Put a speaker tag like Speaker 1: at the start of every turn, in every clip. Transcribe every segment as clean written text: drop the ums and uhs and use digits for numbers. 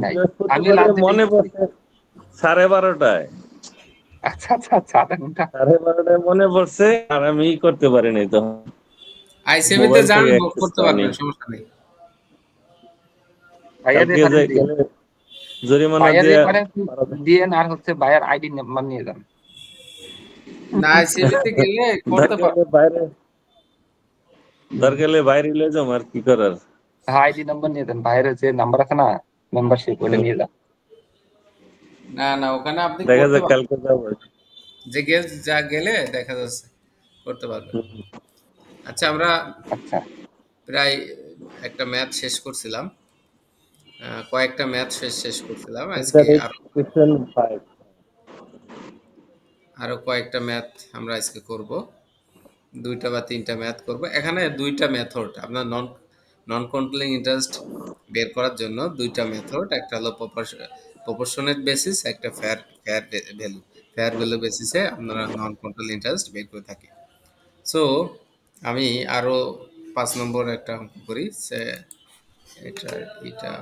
Speaker 1: নাই। আমি
Speaker 2: বৃহস্পতিবারে
Speaker 1: লাস্ট
Speaker 2: মনে পড়ছে 12:30টায়।
Speaker 1: আচ্ছা আচ্ছা আচ্ছা, আধা ঘন্টা।
Speaker 2: 12:30টায় মনে পড়ছে, আর আমি করতে পারিনি তখন,
Speaker 3: আইসিএমতে
Speaker 2: মোবাইল
Speaker 3: যান,
Speaker 2: থেকে অ্যাক্সেস
Speaker 3: করতে
Speaker 2: পাইনি।
Speaker 3: পারবেন, সমস্যা নেই।
Speaker 1: ভাইয়া দিয়ে
Speaker 2: কালকে
Speaker 1: পারেন দিয়ে,
Speaker 2: গেলে জরিমানা
Speaker 1: ভাইয়া
Speaker 2: দিয়ে
Speaker 1: দিয়ে পারেন
Speaker 2: পাঠাতে।
Speaker 1: দিয়ে, আর হচ্ছে ভাইয়ার আইডি নাম্বার নিয়ে যান।
Speaker 3: না, আইসিএমতে গেলে করতে
Speaker 2: দরকার হলে
Speaker 3: পারবেন।
Speaker 2: বাইরে, দরকার হলে বাইরে লয়ে যাবো, আর কি করার।
Speaker 1: হ্যাঁ, আইডি নাম্বার নিয়ে যান, ভাইয়ের যে নাম্বার আছে না, মেম্বারশিপ, ওটা
Speaker 2: হুম,
Speaker 1: নিয়ে যান।
Speaker 3: না না, ওখানে আপনি
Speaker 2: দেখা
Speaker 3: করতে
Speaker 2: যাক
Speaker 3: পারবেন,
Speaker 2: কালকে যাবো।
Speaker 3: যে যা গেলে দেখা যাচ্ছে করতে পারবেন।
Speaker 2: হুম।
Speaker 3: আচ্ছা, আমরা
Speaker 1: আচ্ছা,
Speaker 3: প্রায় একটা ম্যাথ শেষ করছিলাম, কয়েকটা ম্যাথ শেষ করছিলাম আজকে। আরো
Speaker 2: Question 5।
Speaker 3: আরো কয়েকটা ম্যাথ আমরা আজকে করব, দুইটা বা তিনটা ম্যাথ করব। এখানে দুইটা মেথড আপনার নন কন্ট্রোলিং ইন্টারেস্ট বের করার জন্য, দুইটা মেথড, একটা হলো প্রপোর্শনেট বেসিস, একটা ফেয়ার ভ্যালু। ফেয়ার ভ্যালু বেসিসে আপনারা নন কন্ট্রোলিং ইন্টারেস্ট বের করে থাকি। সো আমি আরো 5 নম্বর একটা অঙ্ক করি, সে এটা এটা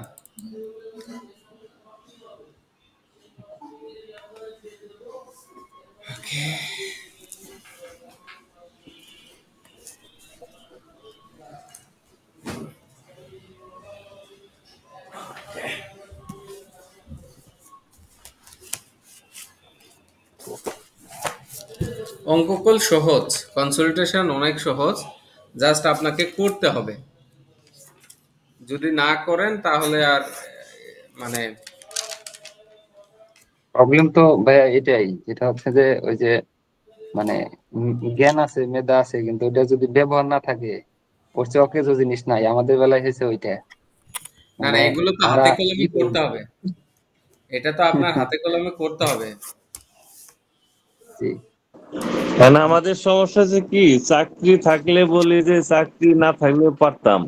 Speaker 3: অঙ্ককল সহজ, কনসোলিডেশন অনেক সহজ, জাস্ট আপনাকে করতে হবে। যদি না করেন তাহলে আর মানে
Speaker 1: প্রবলেম তো ভাইয়া এটাই, যেটা হচ্ছে যে ওই যে মানে জ্ঞান আছে, মেধা আছে, কিন্তু ওটা যদি ব্যবহার না থাকে, ওর চেয়ে অকেজো জিনিস নাই। আমাদের বেলায় হয়েছে ওইটা,
Speaker 3: না
Speaker 1: মানে
Speaker 3: না, এগুলো তো
Speaker 1: আমরা
Speaker 3: হাতে
Speaker 1: ই
Speaker 3: কলমে
Speaker 1: করি।
Speaker 3: করতে হবে। এটা তো আপনার হাতে কলমে করতে হবে।
Speaker 1: জি।
Speaker 2: কারণ আমাদের সমস্যা যে কি, চাকরি থাকলে বলি যে চাকরি না থাকলে পারতাম,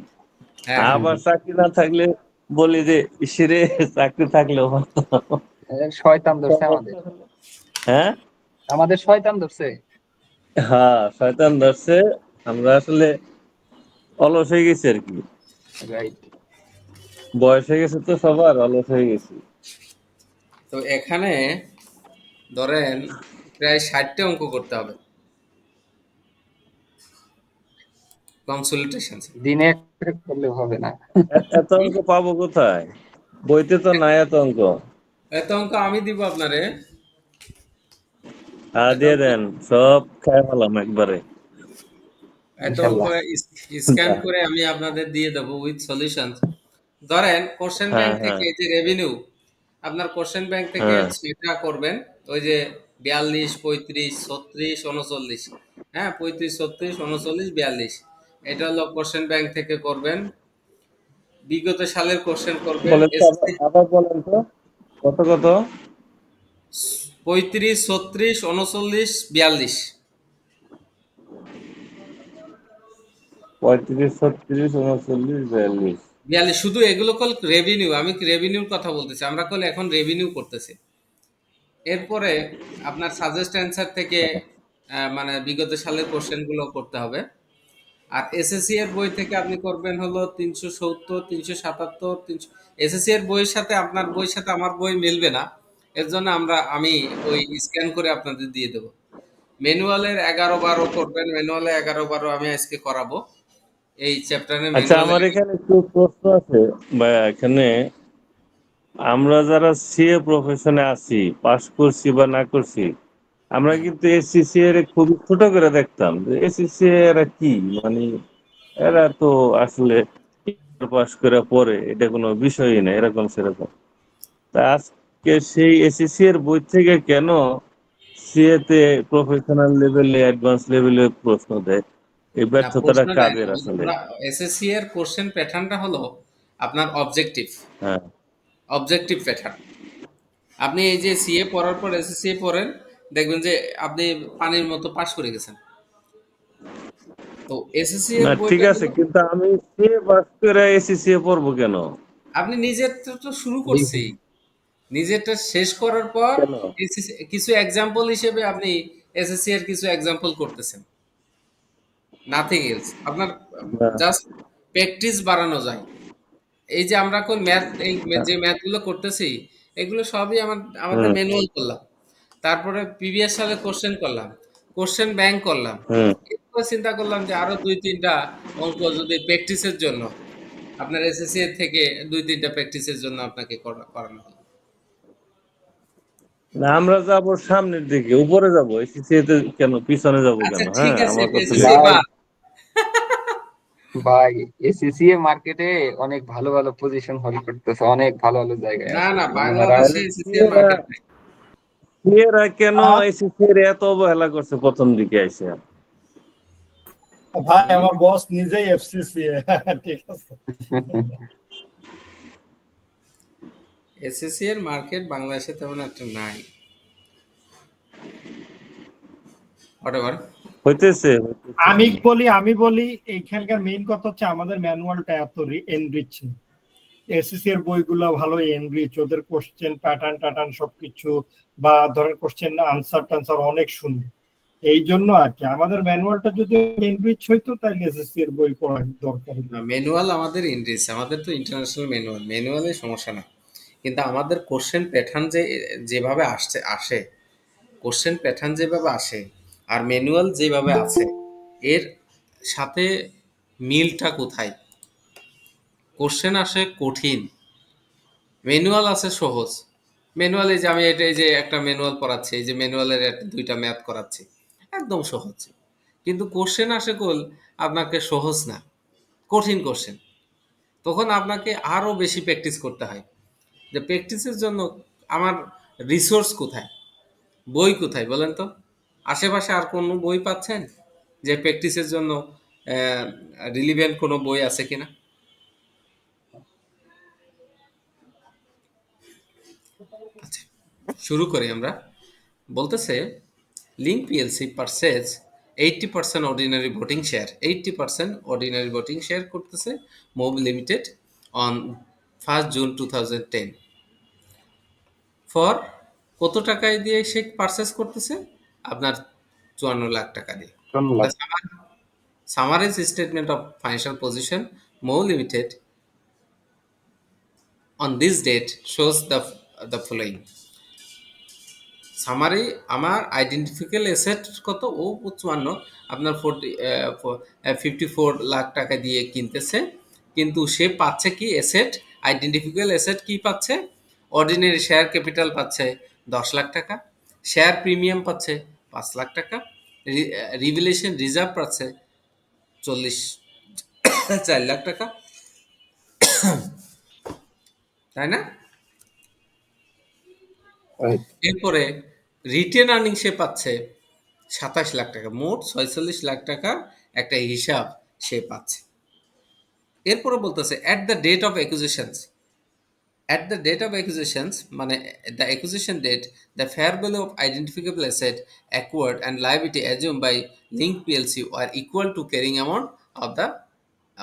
Speaker 3: হ্যাঁ হ্যাঁ,
Speaker 2: আবার চাকরি না থাকলে বলি যে ইসরে চাকরি থাকলেও পারতাম।
Speaker 1: শয়তান ধরছে আমাদের,
Speaker 2: সমস্যা হলো- হ্যাঁ,
Speaker 1: আমাদের শয়তান ধরছে।
Speaker 2: হ্যাঁ, শয়তান ধরছে। আমরা আসলে অলস হয়ে গেছি আর কি,
Speaker 1: রাইট।
Speaker 2: বয়স হয়ে গেছে তো সবার, অলস হয়ে গেছি।
Speaker 3: তো এখানে ধরেন প্রায় 60টা অঙ্ক করতে হবে, কনসোলিডেশন।
Speaker 1: দিনে একটা করলে হবে না।
Speaker 2: এত অঙ্ক পাবো কোথায়, বইতে তো নাই এত অঙ্ক।
Speaker 3: এত অঙ্ক আমি দিব আপনারে, এত
Speaker 2: দিয়ে
Speaker 3: অঙ্ক,
Speaker 2: দেন, সব খাই ফেলাম একবারে।
Speaker 3: এত অঙ্ক
Speaker 1: ইনশাল্লাহ।
Speaker 3: স্ক্যান করে আমি আপনাদের দিয়ে দেবো উইথ সলিউশন। ধরেন কোশ্চেন
Speaker 2: হ্যাঁ
Speaker 3: ব্যাংক
Speaker 2: হ্যাঁ
Speaker 3: থেকে যে রেভিনিউ, আপনার কোশ্চেন ব্যাংক থেকে
Speaker 2: হ্যাঁ
Speaker 3: সেটা করবেন, ওই যে 42, 35, 36, 39, হ্যাঁ 35, 36, 39, 42, এটা হলো কোশ্চেন ব্যাংক থেকে করবেন। বিগত সালের কোশ্চেন করবেন
Speaker 2: বলেন তো,
Speaker 3: এসএসসি।
Speaker 2: আবার বলেন তো, কত কত?
Speaker 3: 35, 36, 39, 42,
Speaker 2: 35, 36, 39, 42।
Speaker 3: 42, শুধু এগুলো কল রেভিনিউ। আমি রেভিনিউর কথা বলতেছি, আমরা কল এখন রেভিনিউ করতেছি। এরপরে আপনার সাজেস্ট অ্যান্সার থেকে মানে বিগত সালের কোশ্চেনগুলো করতে হবে। আর এসএসসি এর বই থেকে আপনি করবেন হলো 370, 377, 300। এসএসসি এর বইয়ের সাথে আপনার বইয়ের সাথে আমার বই মিলবে না, এর জন্য আমি ওই স্ক্যান করে আপনাদের দিয়ে দেবো। ম্যানুয়ালের 11-12 করবেন, ম্যানুয়ালে 11-12 আমি আজকে করাবো, এই চ্যাপ্টারে
Speaker 2: আচ্ছা,
Speaker 3: ম্যানুয়ালে।
Speaker 2: আমার এখানে একটু প্রশ্ন আছে ভাইয়া। এখানে আমরা যারা সিএ প্রফেশনে আছি, পাস করছি বা না করছি, আমরা
Speaker 3: হ্যাঁ,
Speaker 2: কিন্তু এসসিসি এর খুবই ছোট করে দেখতাম যে এসসিসি এরা কি, মানে এরা তো আসলে পাস করে পরে এটা কোনো বিষয়ই না, এরকম সেরকম। তা আজকে সেই এসএসসি এর বই থেকে কেন সিএ তে প্রফেশনাল লেভেলে, অ্যাডভান্স লেভেলে প্রশ্ন দেয়? এই
Speaker 3: না
Speaker 2: ব্যর্থতাটা
Speaker 3: প্রশ্নটা,
Speaker 2: কাদের আসলে?
Speaker 3: আমরা এসএসসি এর কোশ্চেন প্যাটার্নটা হলো আপনার অবজেক্টিভ,
Speaker 2: হ্যাঁ
Speaker 3: অবজেক্টিভ প্যাটার্ন। আপনি এই যে সিএ পড়ার পর এসএসসি পড়েন, দেখবেন যে আপনি পানির মতো পাস করে গেছেন। তো এসএসসি এর
Speaker 2: না, ঠিক
Speaker 3: বইটা
Speaker 2: আছে,
Speaker 3: হলো,
Speaker 2: কিন্তু আমি সিএ পাস করে এসএসসি এ পড়বো কেন?
Speaker 3: আপনি নিজেরটা তো শুরু করছি, নিজেরটা শেষ করার পর
Speaker 2: কেন?
Speaker 3: কিছু এক্সাম্পল হিসেবে আপনি এসএসসি এর কিছু এক্সাম্পল করতেছেন, নাথিং এলস। আপনার
Speaker 2: না,
Speaker 3: জাস্ট প্র্যাকটিস বাড়ানো যায়। এই যে আমরা কোন ম্যাথ, এই যে ম্যাথগুলো করতেছি এগুলো সবই আমাদের
Speaker 2: হুম
Speaker 3: ম্যানুয়াল করলাম, তারপরে প্রিভিয়াস সালের কোশ্চেন করলাম, কোশ্চেন ব্যাংক করলাম,
Speaker 2: হুম
Speaker 3: এরপর চিন্তা করলাম যে আরো 2-3টা অঙ্ক যদি প্র্যাকটিসের জন্য আপনার এসএসসি এর থেকে 2-3টা প্র্যাকটিসের জন্য আপনাকে করানো হলো।
Speaker 2: না, আমরা যাব সামনের দিকে, উপরে যাব, এসিসি তে কেন, পিছনে যাব
Speaker 3: আচ্ছা
Speaker 2: কেন?
Speaker 3: ঠিক
Speaker 2: হ্যাঁ,
Speaker 3: আছে,
Speaker 2: আমার কথা
Speaker 3: এসএসসি
Speaker 2: সেটা।
Speaker 1: ভাই
Speaker 3: বাদ।
Speaker 1: ভাই এসিসিএ মার্কেটে অনেক ভালো ভালো পজিশন হোল্ড করতেছে, অনেক ভালো ভালো জায়গায়
Speaker 3: না
Speaker 1: আছে,
Speaker 3: না,
Speaker 1: মানে ওনারা।
Speaker 3: বাংলাদেশে এসএসসি এর মার্কেট নাই।
Speaker 2: এরা কেন এসিসি এর এত অবহেলা করছে প্রথম দিকে এসে?
Speaker 4: ভাই
Speaker 3: হুম?
Speaker 4: আমার বস নিজেই এফসিসি। ঠিক আছে।
Speaker 3: এসএসসি এর মার্কেট বাংলাদেশে তেমন একটা নাই। হোয়াটএভার।
Speaker 2: হইতেছে।
Speaker 4: আমি বলি এইখানকার মেইন কথা হচ্ছে আমাদের ম্যানুয়ালটা এত এনরিচ। এসএসসি এর বইগুলো ভালো এনরিচ, ওদের কোশ্চেন প্যাটার্ন সবকিছু, বা ধরেন কোশ্চেন আনসার টানসার অনেক সুন্দর। এই জন্য আর কি আমাদের ম্যানুয়ালটা যদি এনরিচ হইতো তাহলে এসএসসি এর বই পড়ার দরকার নেই।
Speaker 3: ম্যানুয়াল আমাদের ইন্ডিস, আমাদের তো ইন্টারন্যাশনাল ম্যানুয়াল, ম্যানুয়ালে সমস্যা না, কিন্তু আমাদের কোশ্চেন প্যাটার্ন যেভাবে আসে, কোশ্চেন প্যাটার্ন যেভাবে আসে আর ম্যানুয়াল যেভাবে আছে, এর সাথে মিলটা কোথায়? কোশ্চেন আসে কঠিন, ম্যানুয়াল আছে সহজ। ম্যানুয়ালে যে আমি এটা, এই যে একটা ম্যানুয়াল পড়াচ্ছি, এই যে ম্যানুয়ালের 2টা ম্যাথ করাচ্ছি, একদম সহজ, কিন্তু কোশ্চেন আসে আপনাকে সহজ না, কঠিন কোশ্চেন। তখন আপনাকে আরো বেশি প্র্যাকটিস করতে হয়। যে প্র্যাকটিসের জন্য আমার রিসোর্স কোথায়, বই কোথায় বলেন তো? আশেপাশে আর কোনো বই পাচ্ছেন যে প্র্যাকটিসের জন্য রিলিভেন্ট কোনো বই আছে কিনা? আচ্ছা, শুরু করি আমরা। বলতেছে Link PLC purchase 80% ordinary voting share, 80% ordinary voting share করতেছে Mob limited on 1 June 2010 for কত টাকায় দিয়ে সে পারচেস করতেছে? আপনার 54 লাখ টাকা দিয়ে।
Speaker 1: ধন্যবাদ।
Speaker 3: The summarized statement of financial position Mo Limited on this date shows the following. Summary, আমার আইডেন্টিফিক্যাল অ্যাসেট কত? ও 54, আপনার 54 লাখ টাকা দিয়ে কিনতেছে, কিন্তু সে পাচ্ছে কি অ্যাসেট? আইডেন্টিফিক্যাল অ্যাসেট কি পাচ্ছে? অর্ডিনারি শেয়ার ক্যাপিটাল পাচ্ছে 10 লাখ টাকা, শেয়ার প্রিমিয়াম পাচ্ছে 5 লাখ টাকা, রিভ্যালুয়েশন রিজার্ভ পাচ্ছে 4 লাখ টাকা, তাই না?
Speaker 1: Right.
Speaker 3: এরপরে রিটেন আর্নিং সে পাচ্ছে 27 লাখ টাকা, মোট 46 লাখ টাকার একটা হিসাব সে পাচ্ছে। এরপরে বলতেছে at the date of acquisitions মানে the acquisition date, the fair value of identifiable asset acquired and liability assumed by Link PLC are equal to carrying amount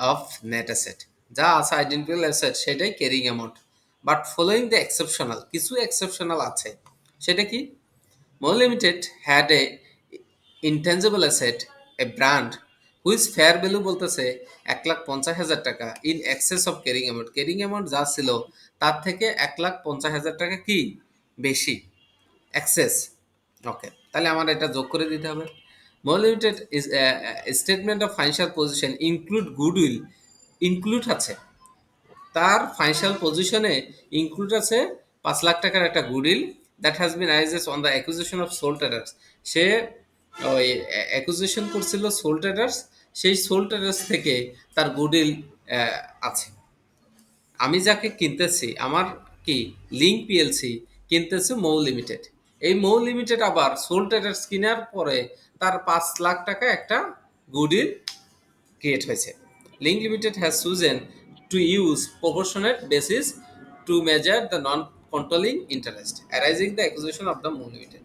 Speaker 3: of net asset, যা আছে আইডেন্টিফিকেবল অ্যাসেট সেটাই carrying amount, but following the exceptional, কিছু exceptional আছে। সেটা কি? Mo Limited had a intangible asset, a brand, which fair value বলতেছে 1,50,000 টাকা, in access of carrying amount, carrying amount যা ছিল তার থেকে 1,50,000 টাকা কি বেশি, এক্সেস। ওকে, তাহলে আমার এটা যোগ করে দিতে হবে। Mo Limited is statement of financial position include goodwill, include আছে তার ফাইন্যান্সিয়াল পজিশনে, ইনক্লুড আছে 5 লাখ টাকার একটা গুডউইল দ্যাট হ্যাজ বিন আইজেস on the acquisition of sole traders. সে ওই অ্যাকুইজিশন করছিল সোল ট্রেডার্স, সেই সোল ট্রেডার্স থেকে তার গুডউইল আছে। আমি যাকে কিনতেছি, আমার কি লিঙ্ক পিএলসি কিনতেছে মৌ লিমিটেড, এই মৌ লিমিটেড আবার সোল ট্রেডার্স কেনার পরে তার 5 লাখ টাকা একটা গুডউইল ক্রিয়েট হয়েছে। Link Limited has chosen to use proportionate basis to measure the non controlling interest arising the acquisition of the Mou Limited.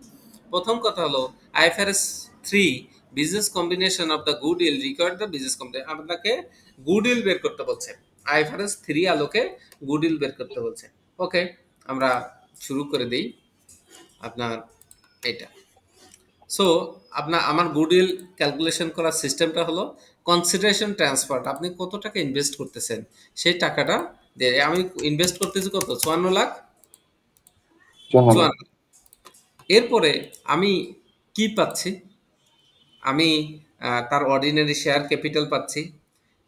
Speaker 3: প্রথম কথা হলো IFRS 3 business combination of the goodwill required the business combination, আপনাকে goodwill বের করতে বলছে, IFRS 3 আলোকে goodwill বের করতে বলছে। ওকে, আমরা শুরু করে দিই আপনার এটা। সো আমার গুডউইল ক্যালকুলেশন করার সিস্টেমটা হলো কনসিডারেশন ট্রান্সফার, আপনি কত টাকা ইনভেস্ট করতেছেন সেই টাকাটা যে আমি ইনভেস্ট করতেছি কত, 54 লাখ।
Speaker 1: চলো না।
Speaker 3: 54। এরপরে আমি কি পাচ্ছি? আমি তার অর্ডিনারি শেয়ার ক্যাপিটাল পাচ্ছি,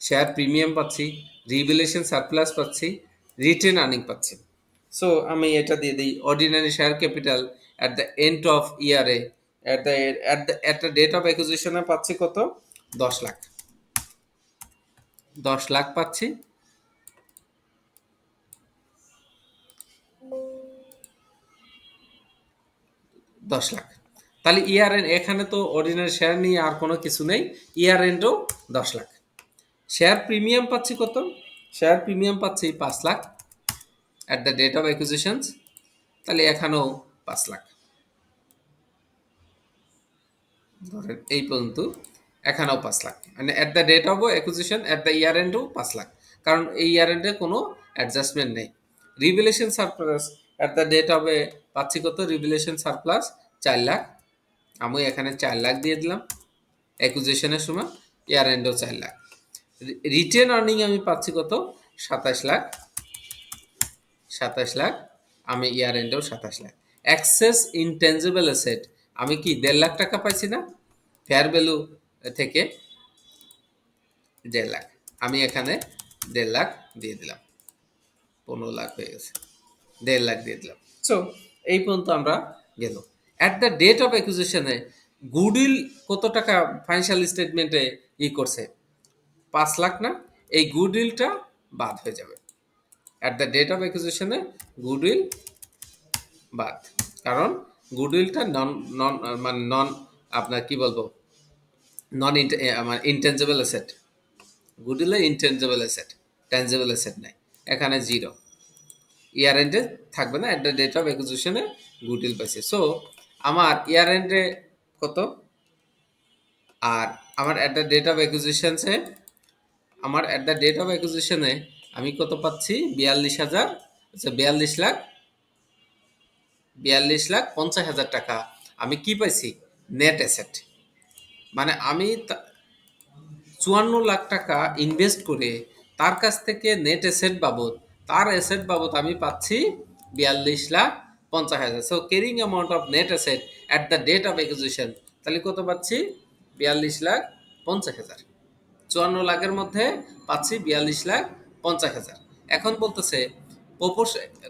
Speaker 3: শেয়ার প্রিমিয়াম পাচ্ছি, রিভ্যালুয়েশন সারপ্লাস পাচ্ছি, রিটেন আর্নিং পাচ্ছি। সো আমি এটা দিয়ে দিই ordinary share capital at the end of ইয়ারে, অ্যাট দ্য ডেট অফ অ্যাকুইজিশনে পাচ্ছি কত, 10 লাখ। 10 লাখ পাচ্ছি। দশ লাখ। তাহলে ইয়ার এন্ড, এখানে তো অর্ডিনারি শেয়ার নিয়ে আর কোনো কিছু নেই, ইয়ার এন্ডও 10 লাখ। শেয়ার প্রিমিয়াম পাচ্ছি কত, শেয়ার প্রিমিয়াম পাচ্ছি 5 lakh at the date of acquisitions. তাহলে এখানেও 5 লাখ, ধরেন এই পর্যন্ত, এখানেও 5 লাখ, মানে at the date of acquisition at the year এন্ডও 5 লাখ, কারণ এই ইয়ার এন্ডে কোনো অ্যাডজাস্টমেন্ট নেই। Revaluation surplus at the date of পাচ্ছি কত, রিভ্যালুয়েশন সারপ্লাস 4 লাখ। আমি এখানে 4 লাখ দিয়ে দিলাম অ্যাকুইজিশনের সময়, ইয়ার এন্ডও 4 লাখ। রিটেন আর্নিং আমি পাচ্ছি কত, 27 লাখ। 27 লাখ, আমি ইয়ার এন্ডেও 27 লাখ। অ্যাক্সেস ইনটেনজিবল অ্যাসেট আমি কি 1.5 লাখ টাকা পাইছি না, ফেয়ার ভ্যালু থেকে 1.5 লাখ, আমি এখানে 1.5 লাখ দিয়ে দিলাম, 15 লাখ হয়ে গেছে, 1.5 লাখ দিয়ে দিলাম। সো এই পর্যন্ত আমরা গেল। অ্যাট দ্য ডেট অফ অ্যাকুইজিশনে গুডউইল কত টাকা ফাইন্যান্সিয়াল স্টেটমেন্টে করছে, 5 লাখ না, এই গুডউইলটা বাদ হয়ে যাবে। অ্যাট দ্য ডেট অফ অ্যাকুইজিশনে গুডউইল বাদ, কারণ গুডউইলটা নন নন মানে নন, আপনার কি বলবো, নন ইনটেনজিবল অ্যাসেট। গুডউইলে ইনটেনজিবল অ্যাসেট, টেনজিবল অ্যাসেট নাই, এখানে 0, ইয়ার এন্ডে থাকবে না। অ্যাট দ্য ডেট অফ অ্যাকুইজিশনে গুডউইল পাইছে। সো আমার ইয়ার এন্ডে কত, আর আমার অ্যাট দ্য ডেট অফ অ্যাকুইজিশনসে, আমার অ্যাট দ্য ডেট অফ অ্যাকুইজিশনে আমি কত পাচ্ছি, 42,000, আচ্ছা 42 লাখ, 42,50,000 টাকা আমি কি পাইছি, নেট অ্যাসেট। মানে আমি 54 লাখ টাকা ইনভেস্ট করে তার কাছ থেকে নেট অ্যাসেট বাবদ, তার অ্যাসেট বাবদ আমি পাচ্ছি 42,50,000। So carrying amount of net asset at the date of acquisition, তাহলে কত পাচ্ছি, 42,50,000। 54 লাখের মধ্যে পাচ্ছি 42,50,000। এখন বলতেছে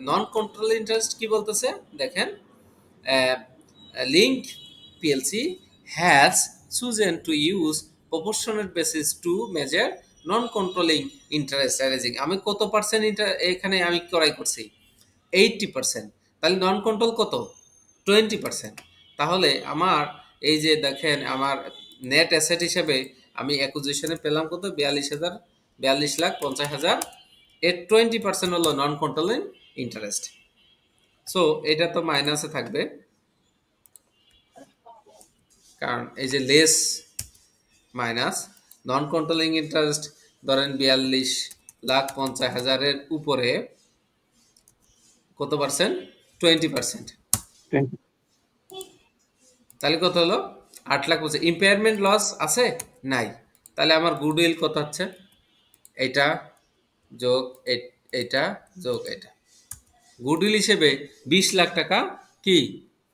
Speaker 3: নন কন্ট্রোল ইন্টারেস্ট কি বলতেছে দেখেন, link PLC has chosen to use proportionate basis to measure non controlling interest arising। আমি কত পার্সেন্ট এখানে আমি ক্রয় করছি, 80%। তাহলে নন কন্ট্রোল কত, 20%। তাহলে আমার এই যে দেখেন আমার নেট অ্যাসেট হিসেবে আমি অ্যাকুইজিশনে পেলাম কত, 42,50,000। এর 20% হলো নন কন্ট্রোলিং ইন্টারেস্ট। সো এটা তো মাইনাসে থাকবে, কারণ এই যে লেস মাইনাস নন কন্ট্রোলিং ইন্টারেস্ট, ধরেন 42,50,000 উপরে কত পার্সেন্ট, 20%। তাহলে কত হলো, 8,00,000। ইম্পেয়ারমেন্ট লস আছে নাই, তাহলে আমার গুডউইল কত হচ্ছে, এইটা যোগ এইটা যোগ এটা, গুডউইল হিসেবে 20 লাখ টাকা কি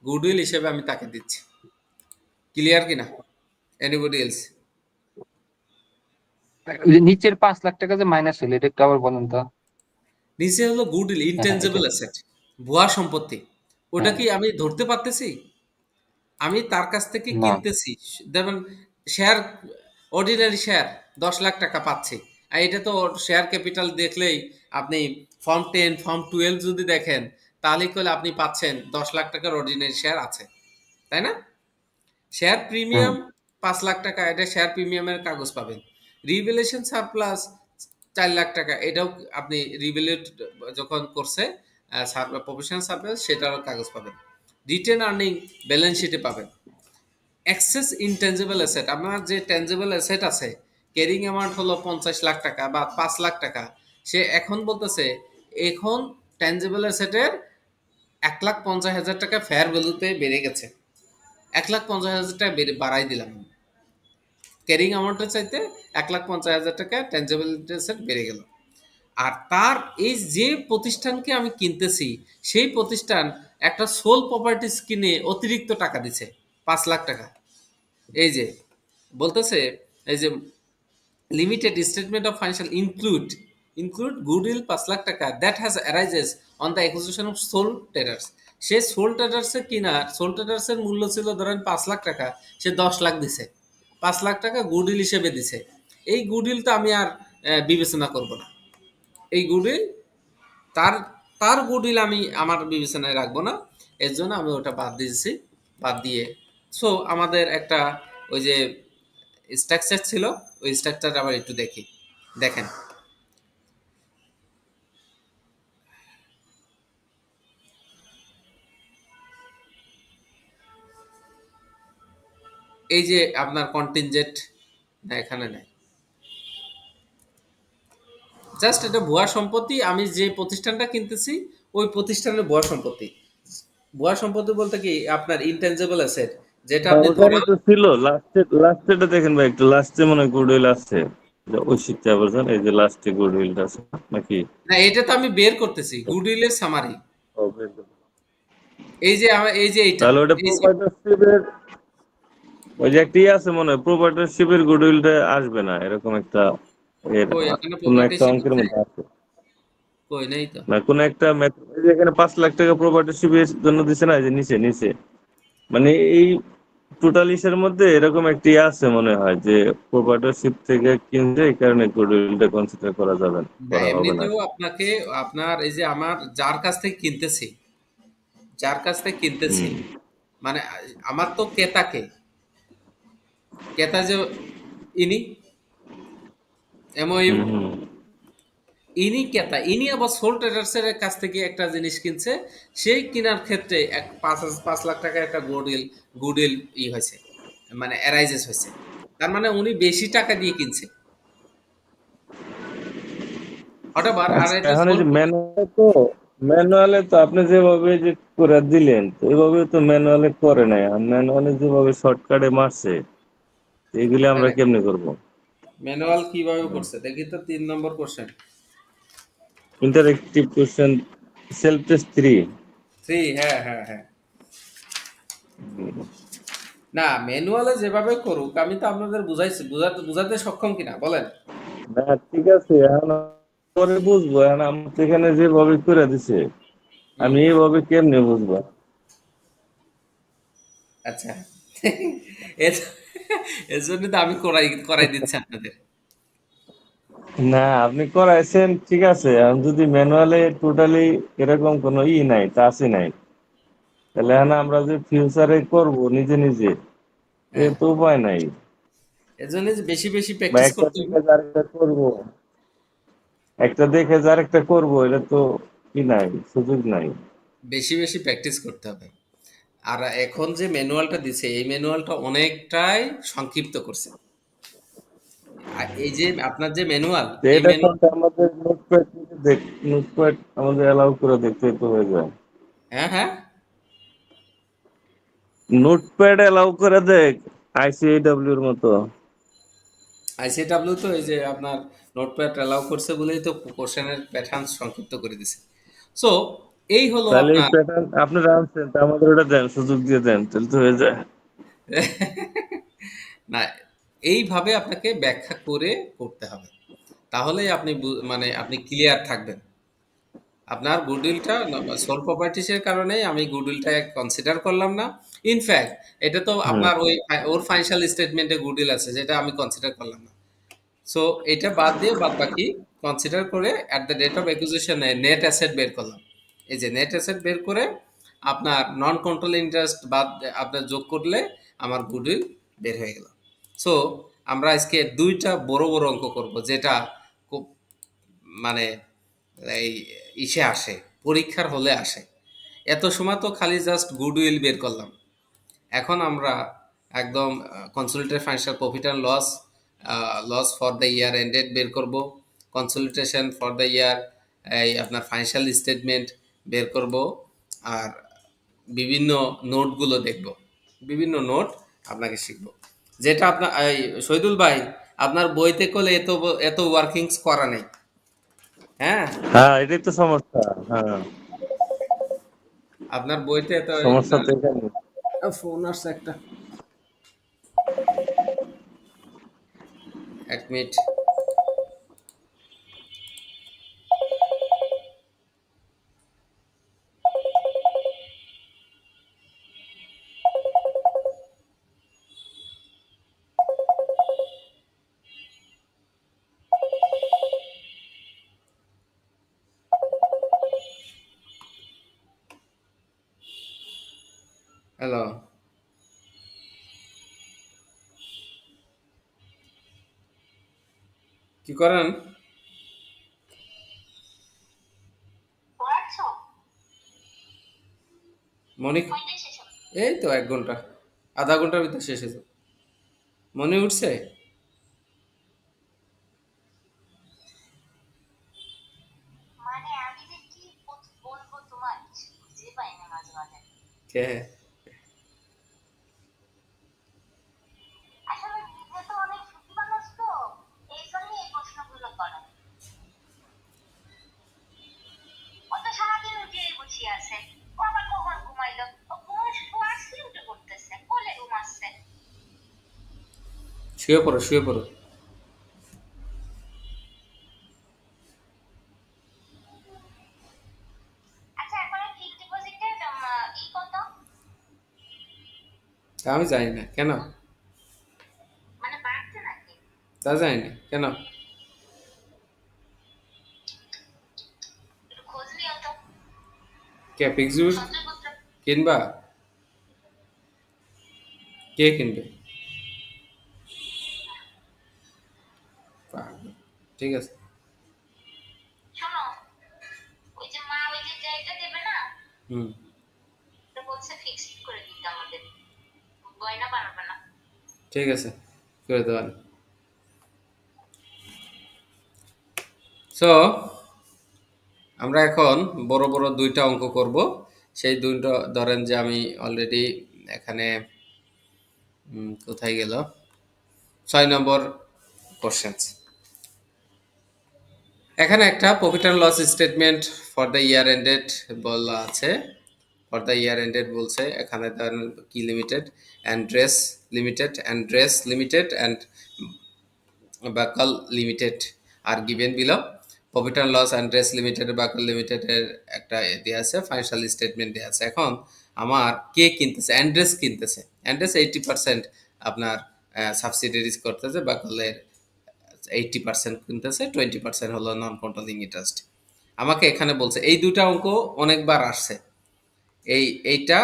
Speaker 3: গুডউইল হিসেবে আমি তাকে দিচ্ছি। ক্লিয়ার কিনা, এনিবডি এলস?
Speaker 1: নিচের 5 লাখ টাকা যে মাইনাস হলো, এটা একটু আবার বলেন তো।
Speaker 3: নিচে হলো গুডউইল, ইনটেনজিবল অ্যাসেট, ভুয়া সম্পত্তি। ওটা কি আমি ধরতে পারতেছি? আমি তার কাছ থেকে
Speaker 1: না।
Speaker 3: কিনতেছি, যেমন শেয়ার, অর্ডিনারি শেয়ার 10 লাখ টাকা পাচ্ছি, আর এটা তো শেয়ার ক্যাপিটাল দেখলেই আপনি ফর্ম 10 ফর্ম 12 যদি দেখেন, তাহলে করলে আপনি পাচ্ছেন 10 লাখ টাকার অর্ডিনারি শেয়ার আছে, তাই না? শেয়ার প্রিমিয়াম 5 লাখ টাকা, এটা শেয়ার প্রিমিয়ামের কাগজ পাবেন। রিভ্যালুয়েশন সারপ্লাস 4 লাখ টাকা, এটাও আপনি রিভ্যালুয়েট যখন করছে প্রফেশনাল সারপ্লাস, সেটারও কাগজ পাবেন। রিটেন আর্নিং ব্যালেন্স শিটে পাবেন। এক্সেস ইনটেনজিবল অ্যাসেট, আপনার যে টেনজিবল অ্যাসেট আছে, ক্যারিং অ্যামাউন্ট হলো 50 লাখ টাকা বা 5 লাখ টাকা, সে এখন বলতেছে এখন টেনজিবল অ্যাসেটের 1,50,000 টাকা ফেয়ার ভ্যালুতে বেড়ে গেছে, 1,50,000 টাকা বাড়াই দিলাম। ক্যারিং অ্যামাউন্টের চাইতে 1,50,000 টাকা টেনজিবল অ্যাসেট বেড়ে গেল। আর তার এই যে প্রতিষ্ঠানকে আমি কিনতেছি সেই প্রতিষ্ঠান একটা সোল প্রপার্টিস কিনে অতিরিক্ত টাকা দিছে 5 লাখ টাকা। এই যে বলতেছে, এই যে limited statement of financial include goodwill 5 lakh টাকা that has arises on the acquisition of sole traders। সে সোল ট্রেডার্সের কিনা, সোল ট্রেডার্সের মূল্য ছিল ধরেন 5 লাখ টাকা, সে 10 লাখ দিছে, 5 লাখ টাকা গুডউইল হিসেবে দিছে। এই গুডউইল তো আমি আর বিবেচনা করব না। এই গুডউইল তার তার গুডউইল আমি আমার বিবেচনায় রাখবো না, এর জন্য আমি ওটা বাদ দিয়েছি। বাদ দিয়ে সো আমাদের একটা ওই যে স্ট্রাকচার ছিল, ওই স্ট্রাকচারটা আবার একটু দেখি। দেখেন, এই যে আপনার কন্টিনজেন্ট, না এখানে নাই, জাস্ট এটা ভুয়া সম্পত্তি। আমি যে প্রতিষ্ঠানটা কিনতেছি ওই প্রতিষ্ঠানের ভুয়া সম্পত্তি। ভুয়া সম্পত্তি বলতে কি আপনার ইনটেনজিবল অ্যাসেট, যেটা আপনি
Speaker 2: ওখানে তো ছিল লাস্টেটা দেখেন ভাই, একটু লাস্টে মনে হয় গুডউইল আছে, ওই শিক্ষা বলছেন, এই যে লাস্টে গুডউইলটা আছে নাকি?
Speaker 3: না, এটা তো আমি বের করতেছি গুডউইলের সামারি।
Speaker 2: ও, বের করো।
Speaker 3: এই যে এইটা,
Speaker 2: তাহলে ওটা
Speaker 3: এই যে
Speaker 2: প্রোপাইটারশিপের ওই যে একটা আছে মনে হয়, প্রোপাইটারশিপের গুডউইলটা আসবে না এরকম একটা, এর
Speaker 3: কই এখানে
Speaker 2: কোন একটা
Speaker 3: প্রপার্টিশিপ
Speaker 2: অঙ্কের
Speaker 3: আছে?
Speaker 2: মধ্যে আছে
Speaker 3: কই নেই তো।
Speaker 2: না, কোন একটা এই যে এখানে 5 লাখ টাকা প্রোপাইটারশিপের জন্য দিছে না, এই যে নিচে নিচে, মানে এই টোটাল ইসের মধ্যে এরকম একটি আছে মনে হয় যে প্রোপাইটারশিপ থেকে কিনছে, এই কারণে গুডউইলটা কনসিডার করা যাবে না,
Speaker 3: না,
Speaker 2: করা হবে না।
Speaker 3: এমনিতেও আপনাকে আপনার এই যে আমার যার কাছ থেকে কিনতেছি, যার কাছ থেকে কিনতেছি,
Speaker 2: হুম
Speaker 3: মানে আমার তো ক্রেতাকে, ক্রেতা যে ইনি এমওইউ,
Speaker 2: হুম হুম
Speaker 3: ইনি ক্রেতা, ইনি আবার সোল ট্রেডার্সের কাছ থেকে একটা জিনিস কিনছে। সেই কেনার ক্ষেত্রে 5 লাখ টাকা একটা গুডউইল হয়েছে, মানে অ্যারাইজেস হয়েছে। তার মানে উনি বেশি টাকা দিয়ে কিনছে হঠাৎ। আর
Speaker 2: আচ্ছা,
Speaker 3: এটা
Speaker 2: এখন এই
Speaker 3: সোল,
Speaker 2: যে ম্যানুয়ালে তো আপনি যেভাবে যে করে দিলেন, তো এইভাবে তো ম্যানুয়ালে করে নাই, আর ম্যানুয়ালে যেভাবে শর্টকাটে মারছে, এগুলি আমরা কেমনে করব?
Speaker 3: ম্যানুয়াল কিভাবে করছে দেখি তো। 3 নম্বর question,
Speaker 2: interactive question, self test 3।
Speaker 3: 3, হ্যাঁ হ্যাঁ হ্যাঁ। না, ম্যানুয়ালে যেভাবে করুক, আমি তো আপনাদের বুঝাইছি, বুঝাতে সক্ষম কিনা বলেন।
Speaker 2: না ঠিক আছে, এখন পরে বুঝবো, এখন আমার তো এখানে যেভাবে করে দিছে,
Speaker 3: হুম,
Speaker 2: আমি এইভাবে কেমনে বুঝবো?
Speaker 3: আচ্ছা। এর এর জন্য তো আমি করাই করাই দিচ্ছি আপনাদের।
Speaker 2: না, আপনি করাইছেন ঠিক আছে, এখন যদি ম্যানুয়ালে টোটালি এরকম কোনো নাই, টাচই নাই, তাহলে এখন আমরা যে ফিউচারে করব নিজে নিজে, এর
Speaker 3: হ্যাঁ,
Speaker 2: তো উপায় নাই।
Speaker 3: এর জন্য যে বেশি বেশি
Speaker 2: বা
Speaker 3: প্র্যাকটিস
Speaker 2: একটা
Speaker 3: করতে হবে।
Speaker 2: দেখে যার একটা করবো, একটা দেখে যার একটা করবো, এটা তো নাই, সুযোগ নাই।
Speaker 3: বেশি বেশি প্র্যাকটিস করতে হবে। আর এখন যে ম্যানুয়ালটা দিছে, এই ম্যানুয়ালটা অনেকটাই সংক্ষিপ্ত করছে। আর এই যে আপনার যে ম্যানুয়াল,
Speaker 2: তো
Speaker 3: এই
Speaker 2: এটা
Speaker 3: ম্যানুয়াল,
Speaker 2: করতে আমাদের নোটপ্যাড আমাদের অ্যালাউ করে দেখতে তো হয়ে যায়।
Speaker 3: হ্যাঁ হ্যাঁ,
Speaker 2: নোটপ্যাড অ্যালাউ করে দেখ, আইসিএডব্লিউ এর মতো।
Speaker 3: আইসিডব্লিউ তো এই যে আপনার নোটপ্যাড অ্যালাউ করছে বলেই তো কোশ্চেনের প্যাটার্ন সংক্ষিপ্ত করে দিছে। সো এই হলো
Speaker 2: তাহলে এই
Speaker 3: আপনার।
Speaker 2: প্যাটার্ন আপনারা আনছেন, তা আমাদের ওটা দেন, সুযোগ দিয়ে দেন, তাহলে তো হয়ে যায়।
Speaker 3: না, এইভাবে আপনাকে ব্যাখ্যা করে করতে হবে, তাহলেই আপনি মানে আপনি ক্লিয়ার থাকবেন। আপনার গুডউইলটা সোল প্রপার্টিসের কারণেই আমি গুডউইলটা কনসিডার করলাম না। ইনফ্যাক্ট এটা তো
Speaker 2: হুম
Speaker 3: আপনার ওই ওর ফাইন্যান্সিয়াল স্টেটমেন্টে গুডউইল আছে, যেটা আমি কনসিডার করলাম না। সো এটা বাদ দিয়ে বাদ বাকি কনসিডার করে অ্যাট দ্য ডেট অফ অ্যাকুইজিশনে নেট অ্যাসেট বের করলাম। এই যে নেট অ্যাসেট বের করে আপনার নন কন্ট্রোল ইন্টারেস্ট বাদ আপনার যোগ করলে আমার গুডউইল বের হয়ে গেল। সো আমরা আজকে দুইটা বড় বড় অঙ্ক করব, যেটা খুব মানে এই ইসে আসে, পরীক্ষার হলে আসে। এত সময় তো খালি জাস্ট গুডউইল বের করলাম। এখন আমরা একদম consolidated financial profit and loss, loss for the year ended বের করব, কনসোলিডেশন ফর দ্য ইয়ার, এই আপনার ফাইন্যান্সিয়াল স্টেটমেন্ট বের করব, আর বিভিন্ন নোটগুলো দেখব, বিভিন্ন নোট আপনাকে শিখব, যেটা আপনার এই শহীদুল ভাই আপনার বইতে করলে এত এত ওয়ার্কিংস করা নেই। হ্যাঁ,
Speaker 2: হ্যাঁ, এটাই তো সমস্যা। হ্যাঁ,
Speaker 3: আপনার বইতে তো
Speaker 2: সমস্যা তো এখানে।
Speaker 3: ফোন আসছে একটা, 1 মিনিট। হ্যালো, কি করেন? মনি, এই তো 1 ঘন্টা, আধা ঘন্টার ভিতর শেষ হয়েছে। মনি উঠছে? কে? শুয়ে পড়ো, শুয়ে পড়ো। তা আমি জানি না কেন, তা জানি না কেন। কে ফিক্সড কিনবা? কে কিনবে? পাগল। ঠিক আছে। হুম, ঠিক আছে, করে দেওয়ান। সো আমরা এখন বড় বড় 2টা অঙ্ক করব। সেই 2টা ধরেন যে আমি অলরেডি এখানে কোথায় গেল, 6 নম্বর কোশ্চেন্স। এখানে একটা profit and loss statement for the year ended বলা আছে। ফর দ্য ইয়ার এন্ডেড বলছে, এখানে ধরেন কি limited, Andres limited, Andres limited and Buckle limited আর given below. Profit and loss Andres limited, Buckle লিমিটেডের একটা দেওয়া আছে, ফাইন্যান্সিয়াল স্টেটমেন্ট দেওয়া আছে। এখন আমার কে কিনতেছে? অ্যান্ড্রেস কিনতেছে। অ্যান্ড্রেস 80% আপনার সাবসিডিয়ারিজ করতেছে, বাকলের 80% কিনতেছে, 20% হলো নন কন্ট্রোলিং ইন্টারেস্ট। আমাকে এখানে বলছে এই 2টা অঙ্ক অনেকবার আসছে। এইটা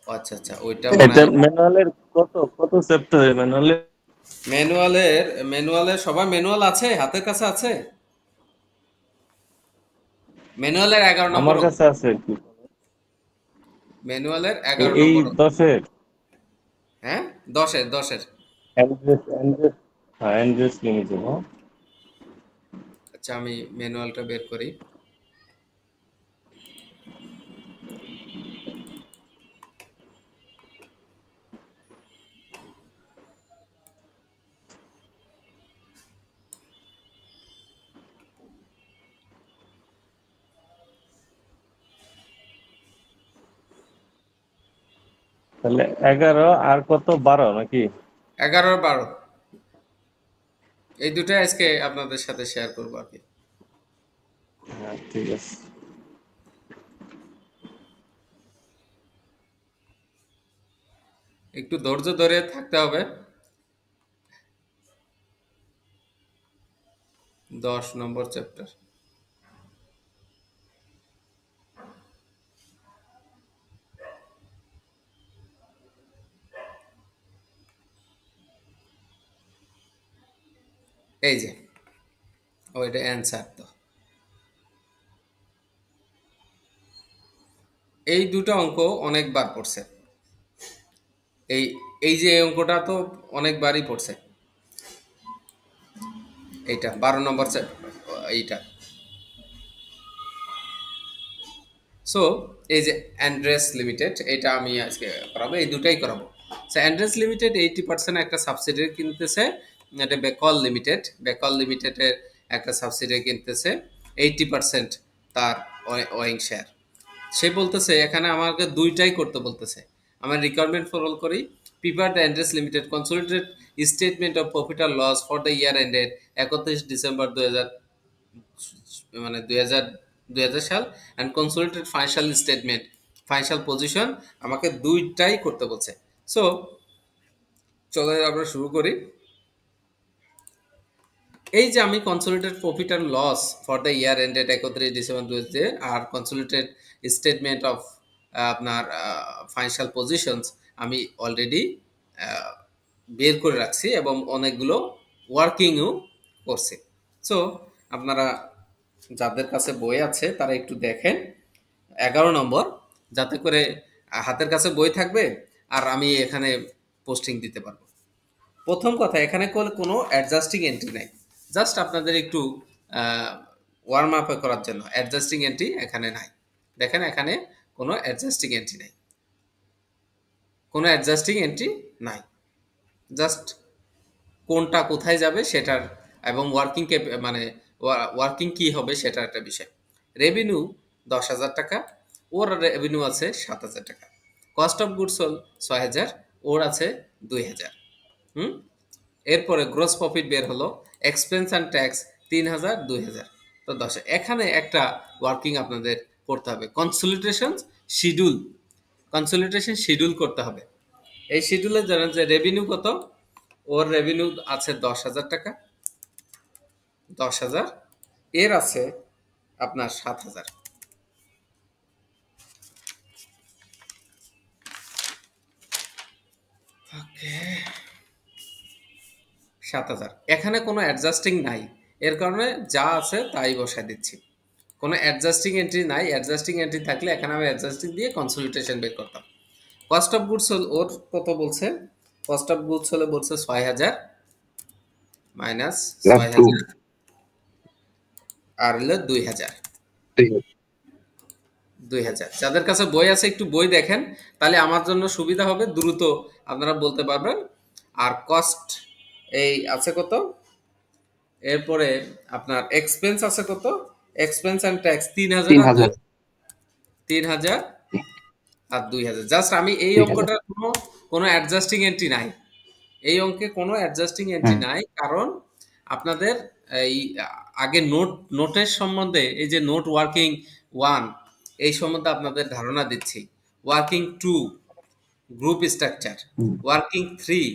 Speaker 3: আচ্ছা আচ্ছা, ওইটা মনে
Speaker 2: এটা
Speaker 3: হয়
Speaker 2: ম্যানুয়ালের কত কত চ্যাপ্টার ম্যানুয়ালে?
Speaker 3: ম্যানুয়ালের সবার ম্যানুয়াল আছে, হাতের কাছে আছে। ম্যানুয়ালের 11 নম্বর
Speaker 2: আমার
Speaker 3: অঙ্ক।
Speaker 2: কাছে আছে আর কি।
Speaker 3: ম্যানুয়ালের 11
Speaker 2: এই
Speaker 3: নম্বর অঙ্ক।
Speaker 2: 10-এর
Speaker 3: হ্যাঁ, 10-এর।
Speaker 2: অ্যান্ড্রেস হ্যাঁ, অ্যান্ড্রেস লিমিটেড। হ্যাঁ,
Speaker 3: আচ্ছা, আমি ম্যানুয়ালটা বের করি।
Speaker 2: তাহলে 11 আর কত, 12 নাকি?
Speaker 3: 11 আর 12, এই দুটাই আজকে আপনাদের সাথে শেয়ার করবো আর কি।
Speaker 2: হ্যাঁ, ঠিক আছে।
Speaker 3: একটু ধৈর্য ধরে থাকতে হবে। 10 নম্বর চ্যাপ্টার। এই যে ওইটা অ্যান্সার। তো এই 2টা অঙ্ক অনেকবার পড়ছে। এই এই যে এই অঙ্কটা তো অনেকবারই পড়ছে। এইটা 12 নম্বর এইটা। সো এই যে অ্যান্ড্রেস লিমিটেড, এটা আমি আজকে করাবো, এই দুটাই করাবো। সো অ্যান্ড্রেস লিমিটেড 80% একটা সাবসিডিয়ারি কিনতেছে, এটা বেকল লিমিটেডের একটা সাবসিডারি কিনতেছে 80% তার ওয়িং শেয়ার। সে বলতেছে এখানে আমাকে দুইটাই করতে বলতেছে। আমার রিকোয়ারমেন্ট ফর অল করি, prepare the Andres limited consolidated statement of profit আর loss for the year ended 31 December 2000 মানে 2000 সাল and consolidated financial statement financial position আমাকে দুইটাই করতে বলছে। সো চলো আমরা শুরু করি। এই যে আমি consolidated profit and loss for the year ended 31 December 2000 আর কনসোলিডেটেড স্টেটমেন্ট অফ আপনার ফাইন্যান্সিয়াল পজিশনস আমি অলরেডি বের করে রাখছি এবং অনেকগুলো ওয়ার্কিংও করছি। সো আপনারা যাদের কাছে বই আছে তারা একটু দেখেন 11 নম্বর, যাতে করে হাতের কাছে বই থাকবে আর আমি এখানে পোস্টিং দিতে পারবো। প্রথম কথা, এখানে কোনো অ্যাডজাস্টিং এন্ট্রি নাই, জাস্ট আপনাদের একটু ওয়ার্ম আপ করার জন্য। অ্যাডজাস্টিং এন্ট্রি এখানে নাই, দেখেন এখানে কোনো অ্যাডজাস্টিং এন্ট্রি নাই, কোনো অ্যাডজাস্টিং এন্ট্রি নাই, জাস্ট কোনটা কোথায় যাবে সেটার এবং ওয়ার্কিং মানে ওয়ার্কিং কি হবে সেটার একটা বিষয়। রেভিনিউ 10,000 টাকা, ওর রেভিনিউ আছে 7,000 টাকা। কস্ট অফ গুডস সোল্ড 6,000, ওর আছে 2,000। এরপরে গ্রস প্রফিট বের হলো, এক্সপেন্স অ্যান্ড ট্যাক্স 3,000, 2,000, তো 10। এখানে একটা ওয়ার্কিং আপনাদের করতে হবে, কনসলিডেশন শিডিউল করতে হবে। এই শিডিউলে জানেন যে রেভিনিউ কত, ওর রেভিনিউ আছে 10,000 টাকা, 10,000, এর আছে আপনার 7,000। ওকে, 7,000। এখানে কোনো অ্যাডজাস্টিং নাই, এর কারণে যা আছে তাই বসায় দিচ্ছি, কোনো অ্যাডজাস্টিং এন্ট্রি নাই। অ্যাডজাস্টিং এন্ট্রি থাকলে এখানে আমি অ্যাডজাস্টিং দিয়ে কনসলিডেশন বের করতাম। কস্ট অফ গুডস সোল্ড ওর কত বলছে, কস্ট অফ গুডস সোল্ড বলছে 6,000 মাইনাস 6,000 আর হলো 2,000। যাদের কাছে বই আছে একটু বই দেখেন, তাহলে আমার জন্য সুবিধা হবে, দ্রুত আপনারা বলতে পারবেন। আর কস্ট এই আছে কত, এরপরে আপনার এক্সপেন্স আছে কত, এক্সপেন্স অ্যান্ড ট্যাক্স 3,000 আর 2,000। জাস্ট আমি এই অঙ্কটার কোনো অ্যাডজাস্টিং এন্ট্রি নাই, এই অঙ্কে কোনো অ্যাডজাস্টিং এন্ট্রি নাই, কারণ আপনাদের এই আগে নোটের সম্বন্ধে, এই যে নোট ওয়ার্কিং 1 এই সম্বন্ধে আপনাদের ধারণা দিচ্ছি। Working 2 group structure, working 3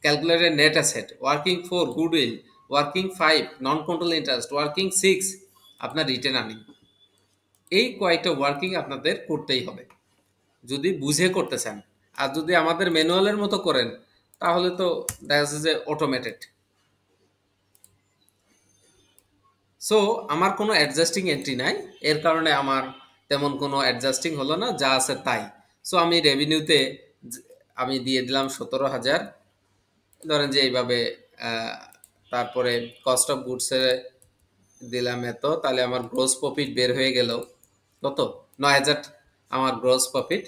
Speaker 3: calculated net asset, working 4 goodwill, working 5 নন কন্ট্রোল ইন্টারেস্ট, ওয়ার্কিং 6 আপনার রিটেন আর্নিং। এই কয়েকটা ওয়ার্কিং আপনাদের করতেই হবে যদি বুঝে করতে চান। আর যদি আমাদের ম্যানুয়ালের মতো করেন তাহলে তো দেখা যাচ্ছে যে অটোমেটেড। সো আমার কোনো অ্যাডজাস্টিং এন্ট্রি নাই, এর কারণে আমার তেমন কোনো অ্যাডজাস্টিং হলো না, যা আছে তাই। সো আমি রেভিনিউতে আমি দিয়ে দিলাম 17,000, ধরেন যে এইভাবে। তারপরে কস্ট অফ গুডসে দিলাম এত, তাহলে আমার গ্রোস প্রফিট বের হয়ে গেল কত, 9,000 আমার গ্রোস প্রফিট।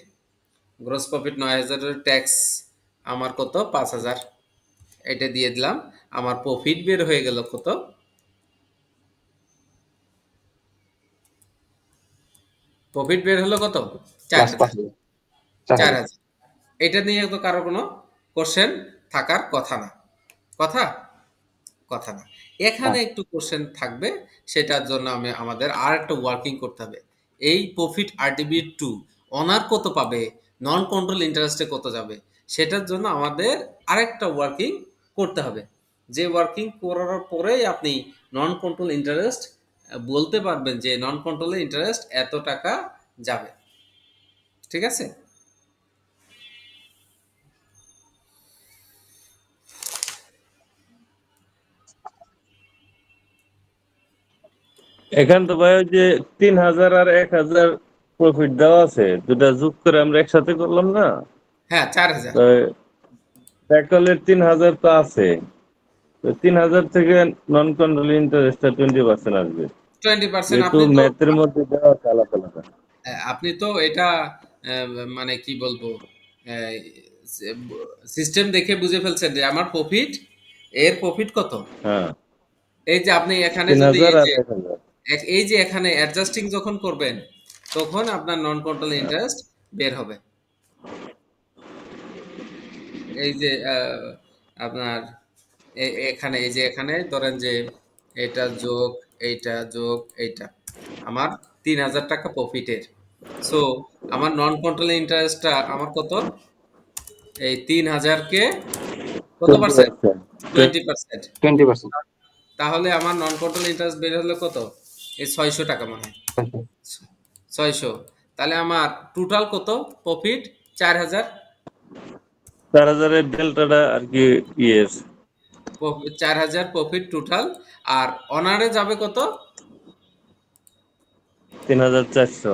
Speaker 3: 9,000 ট্যাক্স আমার কত, 5,000, এটা দিয়ে দিলাম। আমার প্রফিট বের হয়ে গেল কত, প্রফিট বের হলো কত, 4,000। এটা নিয়ে তো কারো কোনো কোশ্চেন থাকার কথা না, কথা না। এখানে একটু কোশ্চেন থাকবে, সেটার জন্য আমাদের আর একটা ওয়ার্কিং করতে হবে। এই প্রফিট আরটিবি 2 অনার কত পাবে, নন কন্ট্রোল ইন্টারেস্টে কত যাবে, সেটার জন্য আমাদের আরেকটা ওয়ার্কিং করতে হবে। যে ওয়ার্কিং করার পরেই আপনি নন কন্ট্রোল ইন্টারেস্ট বলতে পারবেন যে নন কন্ট্রোল ইন্টারেস্ট এত টাকা যাবে। ঠিক আছে,
Speaker 2: এখান তো ভাই ওই যে 3,000 আর 1,000 প্রফিট দেওয়া আছে, দুটা যোগ করে আমরা একসাথে করলাম না?
Speaker 3: হ্যাঁ 4,000।
Speaker 2: ট্যাকলের 3,000 তো আছে, 3,000 থেকে নন কন্ট্রোল ইন্টারেস্টটা 20% আসবে।
Speaker 3: 20%
Speaker 2: আপনি ম্যাথের মধ্যে দেওয়া আছে আলাদা আলাদা।
Speaker 3: আপনি তো এটা মানে কি বলবো, সিস্টেম দেখে বুঝে ফেলছেন যে আমার প্রফিট এর প্রফিট কত?
Speaker 2: হ্যাঁ,
Speaker 3: এই যে আপনি এখানে যদি
Speaker 2: 3000
Speaker 3: এই
Speaker 2: আর
Speaker 3: যে
Speaker 2: 1000।
Speaker 3: এই যে এখানে অ্যাডজাস্টিং যখন করবেন তখন আপনার নন কন্ট্রোল ইন্টারেস্ট বের হবে। এই যে আপনার এখানে এই যে এখানে ধরেন যে এটা যোগ এইটা যোগ এইটা আমার 3000 টাকা প্রফিটের। সো আমার নন কন্ট্রোল ইন্টারেস্টটা আমার কত? এই 3000-কে কত পার্সেন্ট?
Speaker 2: 20%।
Speaker 3: 20%।
Speaker 1: 20%।
Speaker 3: তাহলে আমার নন কন্ট্রোল ইন্টারেস্ট বের হলো কত? এই 600 টাকা মনে হয়। 600। তাহলে আমার টোটাল কত প্রফিট? 4000।
Speaker 2: 4000 এর ডেল্টাটা আর কি ইয়েস
Speaker 3: 4000 প্রফিট টোটাল। আর অনারে যাবে কত?
Speaker 2: 3400।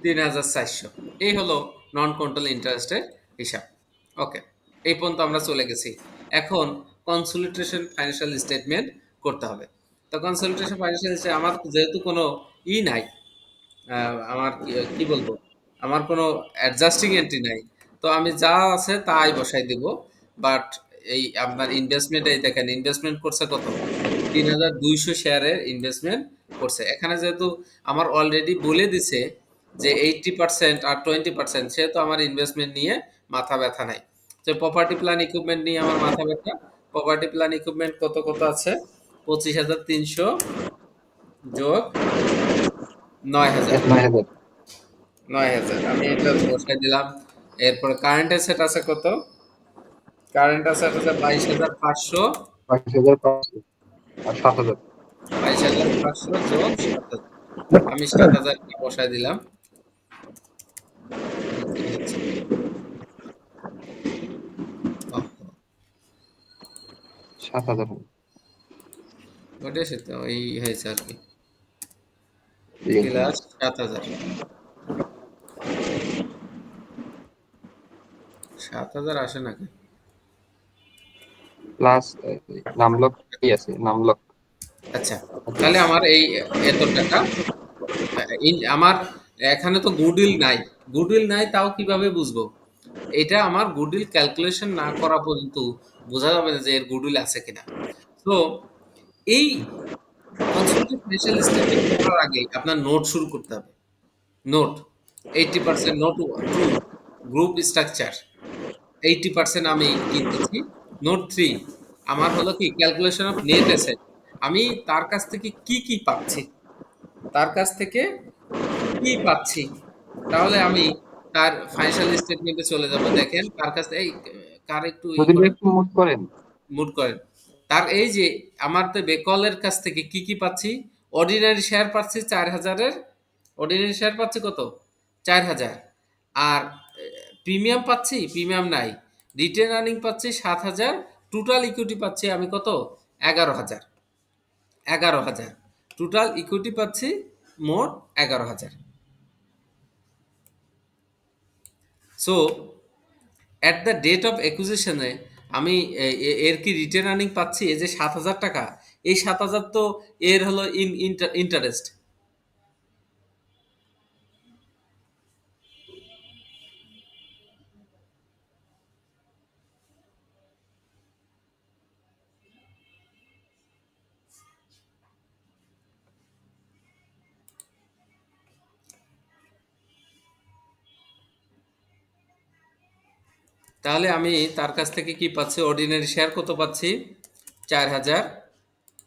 Speaker 3: 3400। এই হলো নন কন্ট্রোল ইন্টারেস্টের হিসাব। ওকে, এই পর্যন্ত আমরা চলে গেছি। এখন কনসলিডেশন ফাইন্যান্সিয়াল স্টেটমেন্ট করতে হবে। তো কনসলিডেশন ফাইন্যান্সিয়াল স্টেটমেন্ট আমার যেহেতু কোনো নাই, আমার কি বলবো, আমার কোনো অ্যাডজাস্টিং এন্ট্রি নাই, তো আমি যা আছে তাই বসাই দিব। বাট এই আপনার ইনভেস্টমেন্ট, এই দেখেন ইনভেস্টমেন্ট করছে কত? 3200 শেয়ারের ইনভেস্টমেন্ট করছে। এখানে যেহেতু আমার অলরেডি বলে দিছে যে 80% আর 20%, সেহেতু আমার ইনভেস্টমেন্ট নিয়ে মাথা ব্যথা নাই। তো প্রপার্টি প্ল্যান ইকুইপমেন্ট নিয়ে আমার মাথা ব্যথা। প্রপার্টি প্ল্যান ইকুইপমেন্ট কত কত আছে? 25,300 যোগ 9,000।
Speaker 1: 9000।
Speaker 3: 9,000 আমি এটা বসাই দিলাম। এরপরে কারেন্ট অ্যাসেট আছে কত? কারেন্ট অ্যাসেট আছে 22,500।
Speaker 1: 25,500 আর 7,000।
Speaker 3: 22,500 যোগ 7,000। আমি 7,000 বসাই দিলাম। কি হচ্ছে? ওহ,
Speaker 1: 7,000 হবে।
Speaker 3: ওটাই সে তো ওই হয়েছে আর কি,
Speaker 1: লিখুন।
Speaker 3: প্লাস 7,000। 7,000 আসে নাকি?
Speaker 1: প্লাস নামলক কি আছে, নামলক।
Speaker 3: আচ্ছা, তাহলে আমার এই এত টাকা আমার এখানে তো গুডউইল নাই। গুডউইল নাই, তাও কিভাবে বুঝবো? এটা আমার গুডউইল ক্যালকুলেশন না করা পর্যন্ত বোঝা যাবে না যে এর গুডউইল আছে কিনা। তো এই কনসোলিডেটেড ফাইন্যান্সিয়াল স্টেটমেন্ট করার আগে আপনার নোট শুরু করতে হবে। Note 80% note to group structure. 80% আমি কিনতেছি। নোট 3 আমার হলো কি ক্যালকুলেশন অফ নেট অ্যাসেট। আমি তার কাছ থেকে কি কি পাচ্ছি, তার কাছ থেকে কি পাচ্ছি। তাহলে আমি তার ফাইন্যান্সিয়াল স্টেটমেন্টে চলে যাব। দেখেন তার কাছে এই কার একটু
Speaker 1: যদি
Speaker 3: করেন,
Speaker 1: একটু মুট করেন।
Speaker 3: মুড করেন। তার এই যে আমার তো বেকলের কাছ থেকে কি কি পাচ্ছি? অর্ডিনারি শেয়ার পাচ্ছি 4,000-এর। অর্ডিনারি শেয়ার পাচ্ছি কত? 4,000। আর প্রিমিয়াম পাচ্ছি? প্রিমিয়াম নাই। রিটেন আর্নিং পাচ্ছি 7,000। টোটাল ইকুইটি পাচ্ছি আমি কত? 11,000। 11,000 টোটাল ইকুইটি পাচ্ছি, মোট 11,000। So at the date of অ্যাকুইজিশনে আমি এর কি রিটেন আর্নিং পাচ্ছি? এই যে 7,000 টাকা, এই 7,000 তো এর হলো ইন্টারেস্ট। তাহলে আমি তার কাছ থেকে কি পাচ্ছি? অর্ডিনারি শেয়ার কত পাচ্ছি? 4,000।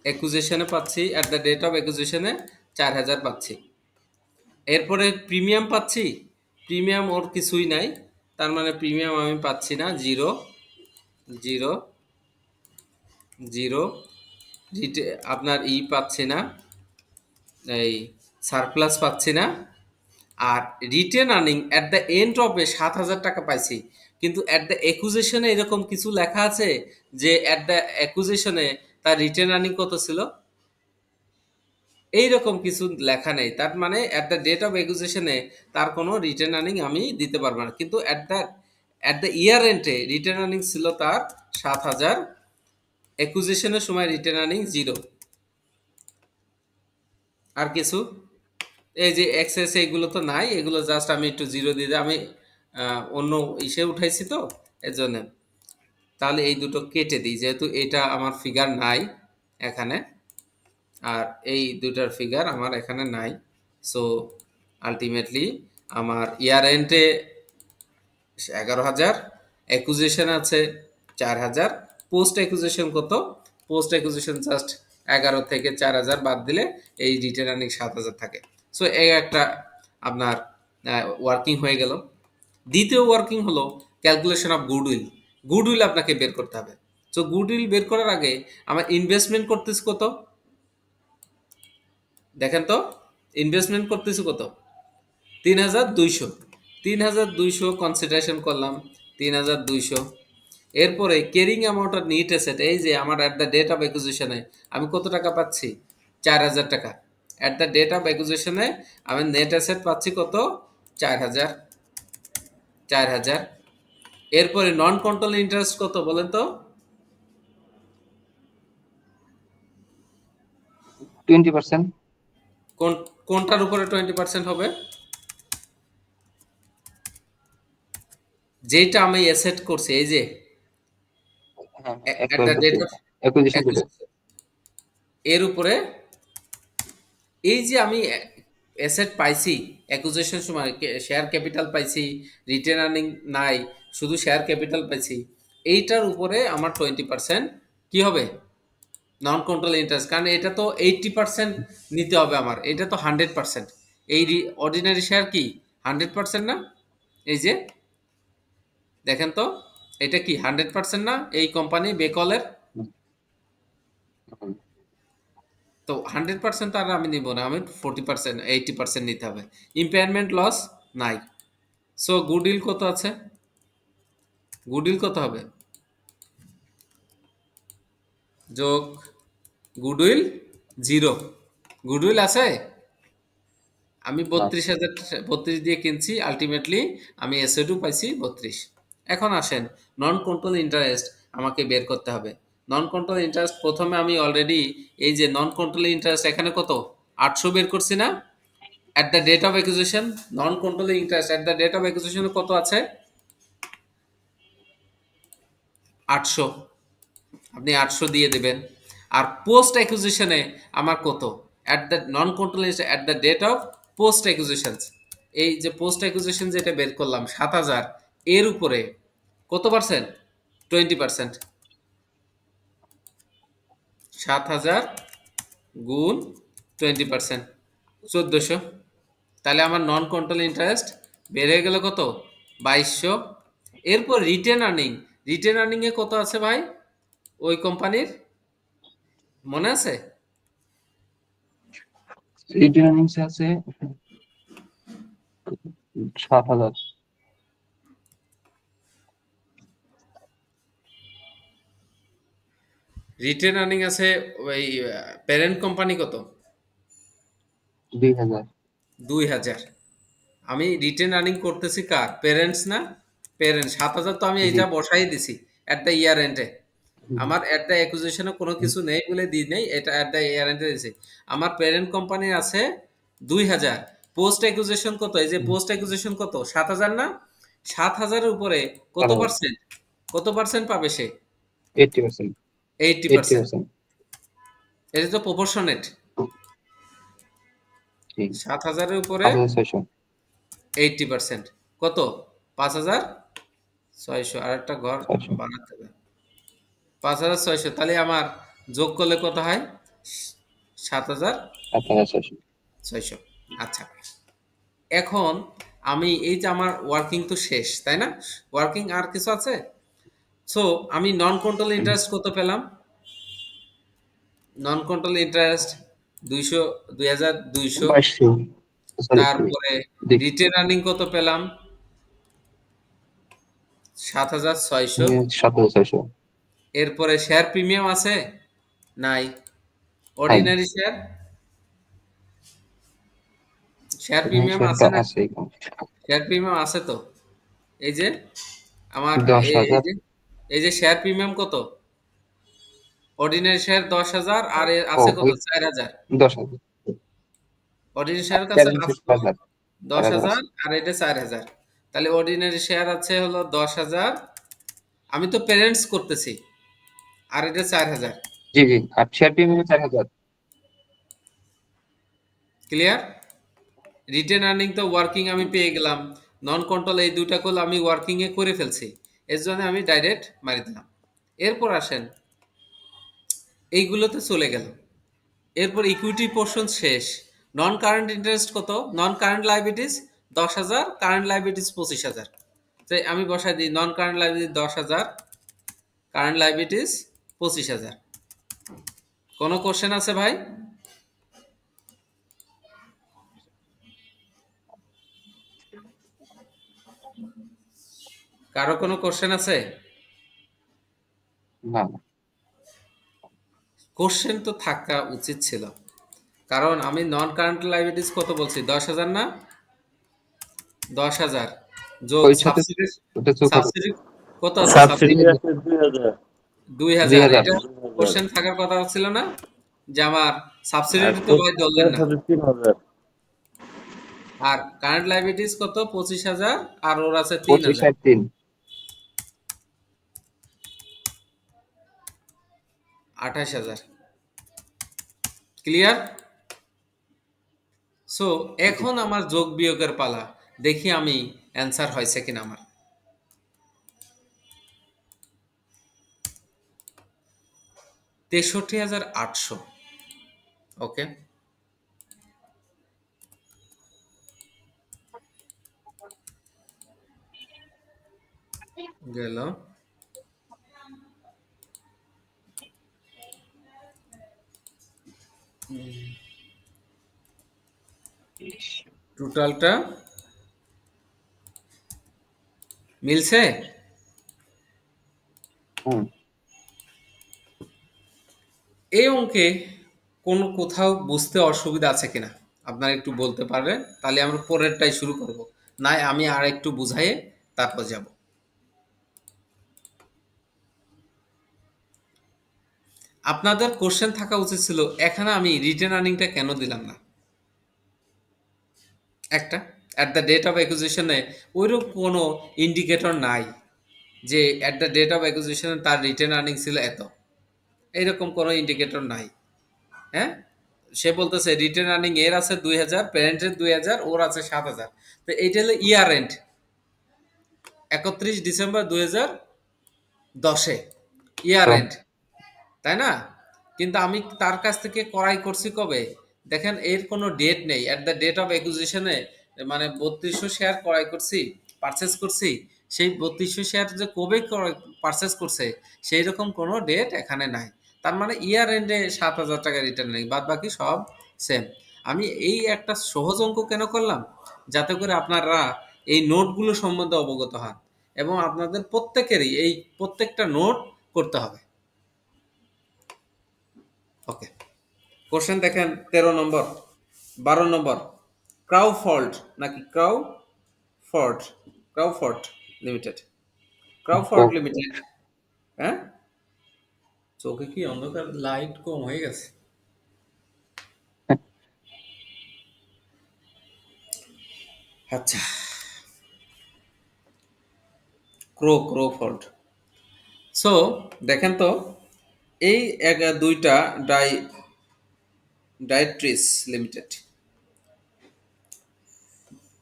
Speaker 3: অ্যাকুইজিশনে পাচ্ছি, অ্যাট দ্য ডেট অফ অ্যাকুইজিশনে 4,000 পাচ্ছি। এরপরে প্রিমিয়াম পাচ্ছি? প্রিমিয়াম ওর কিছুই নাই, তার মানে প্রিমিয়াম আমি পাচ্ছি না। Zero, zero, zero. আপনার পাচ্ছি না, এই সারপ্লাস পাচ্ছি না। আর retained earning at the end of 7,000 টাকা পাইছি। কিন্তু অ্যাট দ্য অ্যাকুইজিশনে এরকম কিছু লেখা আছে যে অ্যাট দ্য অ্যাকুইজিশনে তার রিটেন আর্নিং কত ছিল? এইরকম কিছু লেখা নেই। তার মানে অ্যাট দ্য ডেট অফ অ্যাকুইজিশনে তার কোনো রিটেন আর্নিং আমি দিতে পারবো না। কিন্তু অ্যাট দ্য ইয়ার এন্ডে রিটেন আর্নিং ছিল তার 7,000। অ্যাকুইজিশনের সময় রিটেন আর্নিং জিরো। আর কিছু এই যে এক্সেস এইগুলো তো নাই, এগুলো জাস্ট আমি একটু জিরো দিয়ে দিই। আমি অন্য ইসে উঠাইছি তো এর জন্য। তাহলে এই দুটো কেটে দিই, যেহেতু এটা আমার ফিগার নাই এখানে, আর এই দুটার ফিগার আমার এখানে নাই। সো আলটিমেটলি আমার ইয়ার এন্ডে 11,000, অ্যাকুজিশন আছে 4,000, পোস্ট অ্যাকুজিশন কত? পোস্ট অ্যাকুজিশন জাস্ট 11 থেকে 4,000 বাদ দিলে এই রিটেন আর্নিং 7,000 থাকে। সো এই একটা আপনার ওয়ার্কিং হয়ে গেল। দ্বিতীয় ওয়ার্কিং হলো ক্যালকুলেশন অফ গুডউইল। গুডউইল আপনাকে বের করতে হবে। সো গুডউইল বের করার আগে আমার ইনভেস্টমেন্ট করতেছি কত দেখেন তো, ইনভেস্টমেন্ট করতেছি কত? 3,200। 3,200 কনসিডারেশন করলাম, 3,200। এরপরে carrying amount of net asset, এই যে আমার অ্যাট দ্য ডেট অফ অ্যাকুইজিশনে আমি কত টাকা পাচ্ছি? 4,000 টাকা। অ্যাট দ্য ডেট অফ অ্যাকুইজিশনে আমি নেট অ্যাসেট পাচ্ছি কত? 4,000। 4,000। এরপরে নন কন্ট্রোল ইন্টারেস্ট কত বলেন তো?
Speaker 1: 20%।
Speaker 3: কোনটার উপরে 20% হবে? যেটা আমি অ্যাসেট করছি, এই যে
Speaker 1: হ্যাঁ,
Speaker 3: at the date of
Speaker 1: acquisition
Speaker 3: এর উপরে, এই যে আমি অ্যাসেট পাইছি অ্যাকুইজিশন সময়, শেয়ার ক্যাপিটাল পাইছি, রিটেন আর্নিং নাই, শুধু শেয়ার ক্যাপিটাল পাইছি, এইটার উপরে আমার 20% কি হবে? নন কন্ট্রোল ইন্টারেস্ট। কারণ এটা তো 80% নিতে হবে আমার, এটা তো 100%। এই অর্ডিনারি শেয়ার কি 100% না? এই যে দেখেন তো, এটা কি 100% না? এই কোম্পানি বেকলের তো 100% তো আর আমি নিব না, আমি 40% 80% নিতে হবে। ইম্পেয়ারমেন্ট লস নাই। সো গুডউইল কত আছে? গুডউইল কত হবে? যোগ গুডউইল 0। গুডউইল আছে, আমি 32 দিয়ে কিনছি, আলটিমেটলি আমি এসেটও পাইছি 32। এখন আসেন নন কন্ট্রোল ইন্টারেস্ট আমাকে বের করতে হবে। নন কন্ট্রোল ইন্টারেস্ট প্রথমে আমি অলরেডি এই যে নন কন্ট্রোল ইন্টারেস্ট এখানে কত 800 বের করছি না? At the date of acquisition non control interest at the date of অ্যাকুইজিশনে কত আছে? 800। আপনি 800 দিয়ে দেবেন। আর পোস্ট অ্যাকুইজিশনে আমার কত? At the non control interest at the date of post acquisition, এই যে পোস্ট অ্যাকুইজিশন যেটা বের করলাম 7,000, এর উপরে কত পার্সেন্ট? 20%। 7,000 গুণ 20%, 1,400। তাহলে আমার নন কন্ট্রোল ইন্টারেস্ট বের হয়ে গেল কত? 2,200। এরপর রিটেন আর্নিং, রিটেন আর্নিং এ কত আছে ভাই ওই কোম্পানির, মনে আছে?
Speaker 1: রিটেন আর্নিংস আছে 7,000।
Speaker 3: রিটেন আর্নিং আছে ওই প্যারেন্ট কোম্পানি কত?
Speaker 1: 2,000।
Speaker 3: 2,000। আমি রিটেন আর্নিং করতেছি কার? প্যারেন্টস না? প্যারেন্ট 7,000 তো আমি
Speaker 1: জি।
Speaker 3: এইটা বসাই দিছি অ্যাট দ্য ইয়ার এন্ডে। আমার অ্যাট দ্য অ্যাকুইজিশনে কোনো কিছু নেই বলে দিই নেই, এটা অ্যাট দ্য ইয়ার এন্ডে দিছি। আমার প্যারেন্ট কোম্পানি আছে 2,000। পোস্ট অ্যাকুইজিশন কত? এই যে পোস্ট অ্যাকুইজিশন কত? 7,000 না? 7,000-এর উপরে কত
Speaker 1: 7,000।
Speaker 3: পার্সেন্ট? কত পার্সেন্ট পাবে সে?
Speaker 1: 80%।
Speaker 3: 80%।
Speaker 1: 80%।
Speaker 3: এটা তো প্রপোর্শনেট।
Speaker 1: জি।
Speaker 3: 7,000-এর উপরে
Speaker 1: 5,600।
Speaker 3: 80% কত? 5,600। আর একটা ঘর
Speaker 1: 600।
Speaker 3: বানাতে হবে। 5,600। তাহলে আমার যোগ করলে কত হয়? 7,600।
Speaker 1: 7,600।
Speaker 3: আচ্ছা, এখন আমি এই যে আমার ওয়ার্কিং তো শেষ, তাই না? ওয়ার্কিং আর কিছু আছে? সো আমি নন কন্ট্রোল ইন্টারেস্ট কত পেলাম? নন কন্ট্রোল ইন্টারেস্ট 2,200।
Speaker 1: 2200। সরি,
Speaker 3: তারপরে রিটেন আর্নিং কত পেলাম? 7,600।
Speaker 1: 7,600।
Speaker 3: এরপরে শেয়ার প্রিমিয়াম আছে? নাই। অর্ডিনারি শেয়ার, শেয়ার প্রিমিয়াম আছে না?
Speaker 1: আছে এখানে।
Speaker 3: শেয়ার প্রিমিয়াম আছে তো, এই যে আমার
Speaker 1: 10,000।
Speaker 3: এই যে শেয়ার প্রিমিয়াম কত? অর্ডিনারি শেয়ার 10,000 আর আছে কত? 4,000।
Speaker 1: 10,000।
Speaker 3: অর্ডিনারি শেয়ারের কাছে আছে
Speaker 1: 4,000।
Speaker 3: 10,000 আর এটা 4,000। তাহলে অর্ডিনারি শেয়ার আছে হলো 10,000 আমি তো পেরেন্টস করতেছি, আর এটা 4000।
Speaker 1: জি জি, আর share premium 4000।
Speaker 3: Clear? Retained earning তো ওয়ার্কিং আমি পেয়ে গেলাম, নন কন্ট্রোল এই দুইটা কল আমি ওয়ার্কিং এ করে ফেলছি, এর জন্য আমি ডাইরেক্ট মারি দিলাম। এরপর আসেন, এইগুলোতে চলে গেল। এরপর ইকুইটি পোর্শন শেষ। নন কারেন্ট ইন্টারেস্ট কত? নন কারেন্ট লাইবিলিটিস 10,000, কারেন্ট লাইবিলিটিস 25,000। তাই আমি বসাই দিই নন কারেন্ট লাইবিলিটিস 10,000, কারেন্ট লাইবিলিটিস 25,000। কোনো কোশ্চেন আছে ভাই? কারো কোনো কোশ্চেন আছে?
Speaker 1: না
Speaker 3: কোশ্চেন তো থাকা উচিত ছিল, কারণ আমি নন কারেন্ট লাইবিলিটিস কত বলছি? 10,000 না? 10,000 যোগ
Speaker 1: ওই সাথে
Speaker 3: সাবসিডি।
Speaker 1: ওটা যোগ হবে
Speaker 3: সাবসিডি কত আছে?
Speaker 2: সাবসিডি
Speaker 3: সাবসিডি
Speaker 2: আছে 2000,
Speaker 3: 2,000।
Speaker 1: 2000।
Speaker 3: এটা কোশ্চেন থাকার কথা ছিল না যে আমার সাবসিডি
Speaker 2: আর
Speaker 3: তো ভাই ধরলেন না।
Speaker 2: সাথে 3000।
Speaker 3: আর কারেন্ট লাইবিলিটিস কত? 25,000, আর ওর আছে
Speaker 1: 25
Speaker 3: 3,000,
Speaker 1: আর 3।
Speaker 3: 28,000। ক্লিয়ার? সো এখন আমার যোগ বিয়োগের পালা, দেখি আমি অ্যান্সার হয়েছে কিনা আমার। 63,800। ওকে, গেল। টোটালটা মিলছে? এই অঙ্কে কোনো কোথাও বুঝতে অসুবিধা আছে কিনা আপনারা একটু বলতে পারবেন, তাহলে আমরা পরেরটাই শুরু করব। নাই আমি আর একটু বুঝাইয়ে তারপর যাব। আপনাদের কোশ্চেন থাকা উচিত ছিল এখানে আমি রিটেন আর্নিংটা কেন দিলাম না। একটা অ্যাট দ্য ডেট অফ অ্যাকুইজিশনে ওইরকম কোনো ইন্ডিকেটর নাই যে অ্যাট দ্য ডেট অফ অ্যাকুইজিশনে তার রিটেন আর্নিং ছিল এত, এইরকম কোনো ইন্ডিকেটর নাই। হ্যাঁ, সে বলতেছে রিটেন আর্নিং এর আছে 2,000, প্যারেন্টের 2,000, ওর আছে 7,000। তো এইটা হলো ইয়ার এন্ড 31 ডিসেম্বর 2010 ইয়ার এন্ড, তাই না? কিন্তু আমি তার কাছ থেকে ক্রয় করছি কবে? দেখেন এর কোনো ডেট নেই। অ্যাট দ্য ডেট অফ অ্যাকুইজিশনে মানে 3200 শেয়ার ক্রয় করছি, পারচেস করছি, সেই 3200 শেয়ার যে কবে পারচেস করছে সেই রকম কোনো ডেট এখানে নাই। তার মানে ইয়ার এন্ডে 7,000 টাকা রিটার্ন নেই, বাদ বাকি সব সেম। আমি এই একটা সহজ অঙ্ক কেন করলাম? যাতে করে আপনারা এই নোটগুলো সম্বন্ধে অবগত হন, এবং আপনাদের প্রত্যেকেরই এই প্রত্যেকটা নোট করতে হবে। ওকে, কোশ্চেন দেখেন 13 নম্বর, 12 নম্বর। ক্রাউফোল্ড নাকি ক্রাউফোর্ড? ক্রাউফোর্ড লিমিটেড, ক্রাউফোর্ড লিমিটেড। হ্যাঁ, চোখে কি অন্ধকার, লাইট কম হয়ে গেছে? আচ্ছা, ক্রাউফোর্ড। সো দেখেন তো, এই দুইটা ডায়েট্রিস লিমিটেড,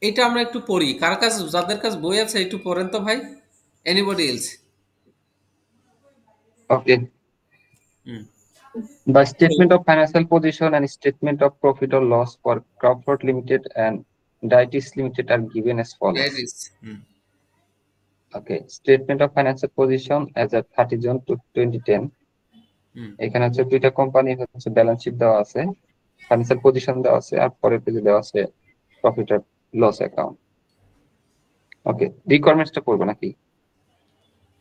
Speaker 3: এটা আমরা একটু পড়ি। কার কাছে, যাদের কাছে বই আছে একটু পড়েন তো ভাই। Anybody else?
Speaker 1: Okay. The statement of financial position and statement of profit or loss for Crawford Limited and Dietis Limited are given as follows.
Speaker 3: ডায়েট্রিস।
Speaker 1: Okay. Statement of financial position as at 30 June 2010. এখানে হচ্ছে দুইটা company হচ্ছে balance sheet দেওয়া আছে, financial position দেওয়া আছে, আর পরের পেজে দেওয়া আছে প্রফিট আর লস অ্যাকাউন্ট। ওকে, রিকোয়ারমেন্টসটা পড়বো নাকি?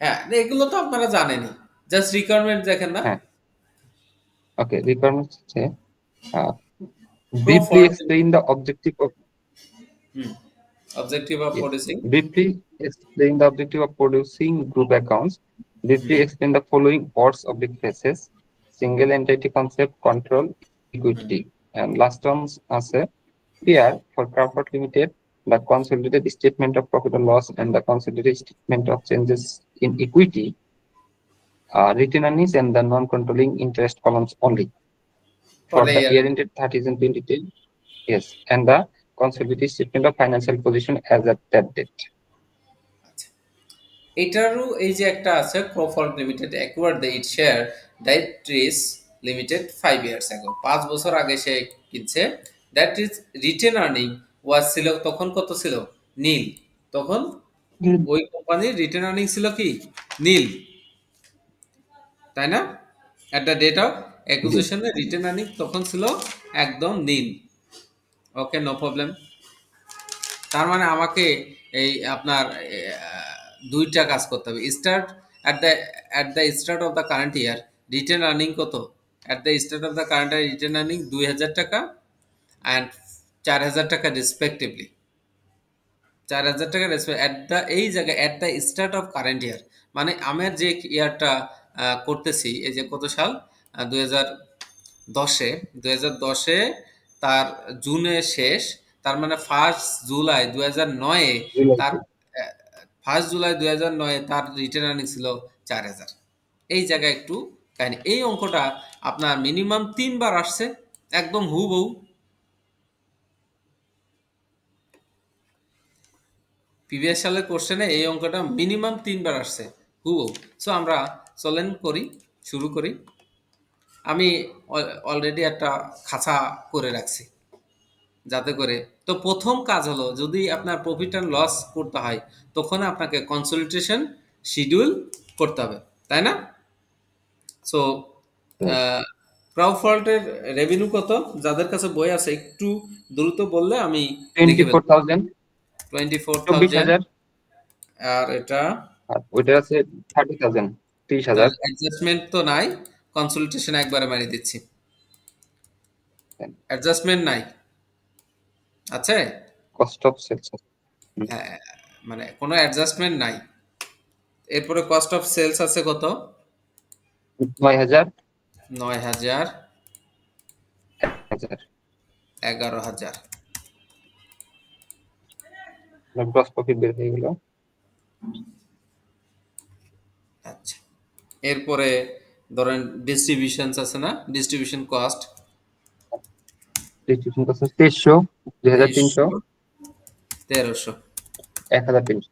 Speaker 3: হ্যাঁ, এগুলো তো আপনারা জানেনই, জাস্ট রিকোয়ারমেন্ট দেখেন না।
Speaker 1: হ্যাঁ, ওকে। রিকোয়ারমেন্টস হচ্ছে briefly explain the objective of briefly explain the objective of producing group accounts. Briefly explain the following words of the phrases: single entity concept, control, equity. And last ones আছে here for Crawford Limited. the consolidated statement of profit or loss and the consolidated statement of changes in equity, written earnings and the non-controlling interest columns only
Speaker 3: for
Speaker 1: for
Speaker 3: the
Speaker 1: the
Speaker 3: year.
Speaker 1: year ended 30th June 2010. Yes, and the consolidated statement of financial position as at that date.
Speaker 3: এটারও এই যে একটা আছে Crawford limited acquired the it share that is limited 5 years ago 5 বছর আগে সে কিনছে that is written earning ওয়াজ ছিল তখন কত ছিল নীল তখন ওই কোম্পানির রিটেন আর্নিং ছিল কি নীল তাই না এট দ্য ডেট অফ অ্যাকুইজিশনে রিটেন আর্নিং তখন ছিল একদম নীল ওকে নো প্রবলেম তার মানে আমাকে এই আপনার দুইটা কাজ করতে হবে start at the start of the current year written earning কত at the start of the current year written earning 2000 টাকা and 4000 টাকা রেসপেক্টিভলি 4000 টাকা at the এই জায়গায় at the start of current year মানে আমার যে ইয়ারটা করতেছি এই যে কত সাল 2010 তার জুনে শেষ তার মানে 1 জুলাই 2009 তার 1 জুলাই 2009 তার রিটেন আর্নিং ছিল 4000 এই জায়গায় একটু কাহিনী এই অঙ্কটা আপনার মিনিমাম 3 বার আসছে একদম হুবহু প্রিভিয়াস সালের কোশ্চেনে এই অঙ্কটা মিনিমাম 3 বার আসছে হুবহু সো আমরা চলেন করি শুরু করি আমি অলরেডি একটা খাঁচা করে রাখছি যাতে করে তো প্রথম কাজ হলো যদি আপনার প্রফিট এন্ড লস করতে হয় তখন আপনাকে কনসলিডেশন শিডিউল করতে হবে তাই না সো ক্রাউডফন্ডের রেভিনিউ কত যাদের কাছে বই আছে একটু দ্রুত বললে আমি
Speaker 1: 24,000
Speaker 3: 24,000 আর এটা
Speaker 1: ওইটা আছে 30,000 30,000
Speaker 3: অ্যাডজাস্টমেন্ট তো নাই কনসলিডেশন একবারে মারি দিচ্ছি অ্যাডজাস্টমেন্ট নাই আছে
Speaker 1: কস্ট অফ সেলস
Speaker 3: মানে কোনো অ্যাডজাস্টমেন্ট নাই এরপরে কস্ট অফ সেলস আছে কত
Speaker 1: 9,000
Speaker 3: 9,000
Speaker 1: 1000
Speaker 3: 11,000
Speaker 1: গ্রস প্রফিট বের হয়ে গেল
Speaker 3: আচ্ছা এরপরে ধরেন ডিস্ট্রিবিউশনস আছে না ডিস্ট্রিবিউশন কস্ট
Speaker 1: ডিস্ট্রিবিউশন কস্ট 2300 2300
Speaker 3: 1300
Speaker 1: 1300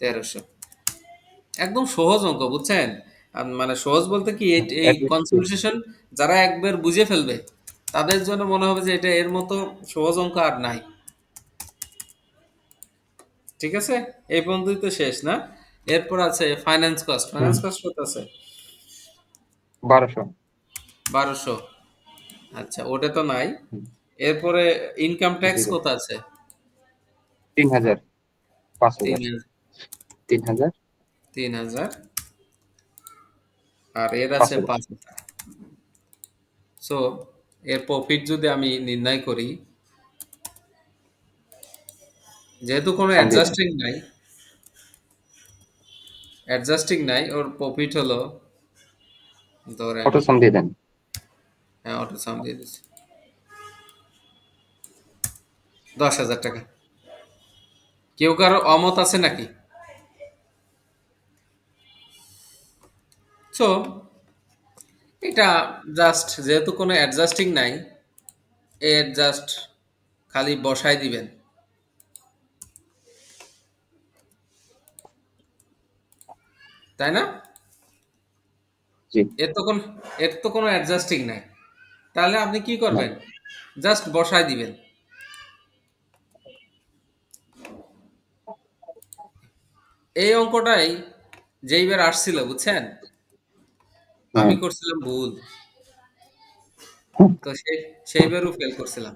Speaker 3: 1300 একদম সহজ অঙ্ক বুঝছেন মানে সহজ বলতে কি এই কনসলিডেশন যারা একবার বুঝে ফেলবে তাদের জন্য মনে হবে যে এটা এর মতো সহজ অঙ্ক আর নাই ঠিক আছে এই পর্যন্তই তো শেষ না এরপর আছে ফাইন্যান্স কস্ট কত আছে 1200 আচ্ছা ওটা তো নাই এরপরে ইনকাম ট্যাক্স কত আছে
Speaker 1: 3,000 5,000
Speaker 3: 3,000 আর এর আছে 5,000 সো এর প্রফিট যদি আমি নির্ণয় করি যেহেতু কোনো অ্যাডজাস্টিং নাই ওর প্রফিট হলো ধরেন
Speaker 1: অটো সাম দিয়ে দেন
Speaker 3: হ্যাঁ অটো সাম দিয়ে দিচ্ছি 10,000 টাকা কেউ কারো অমত আছে নাকি সো এটা জাস্ট যেহেতু কোনো অ্যাডজাস্টিং নাই এর জাস্ট খালি বসাই দিবেন তাই না এর তো কোনো অ্যাডজাস্টিং নাই তাহলে আপনি কি করবেন জাস্ট বসাই দিবেন এই অঙ্কটাই যেইবার আসছিল বুঝছেন আমি করছিলাম ভুল তো সেইবারও ফেল করছিলাম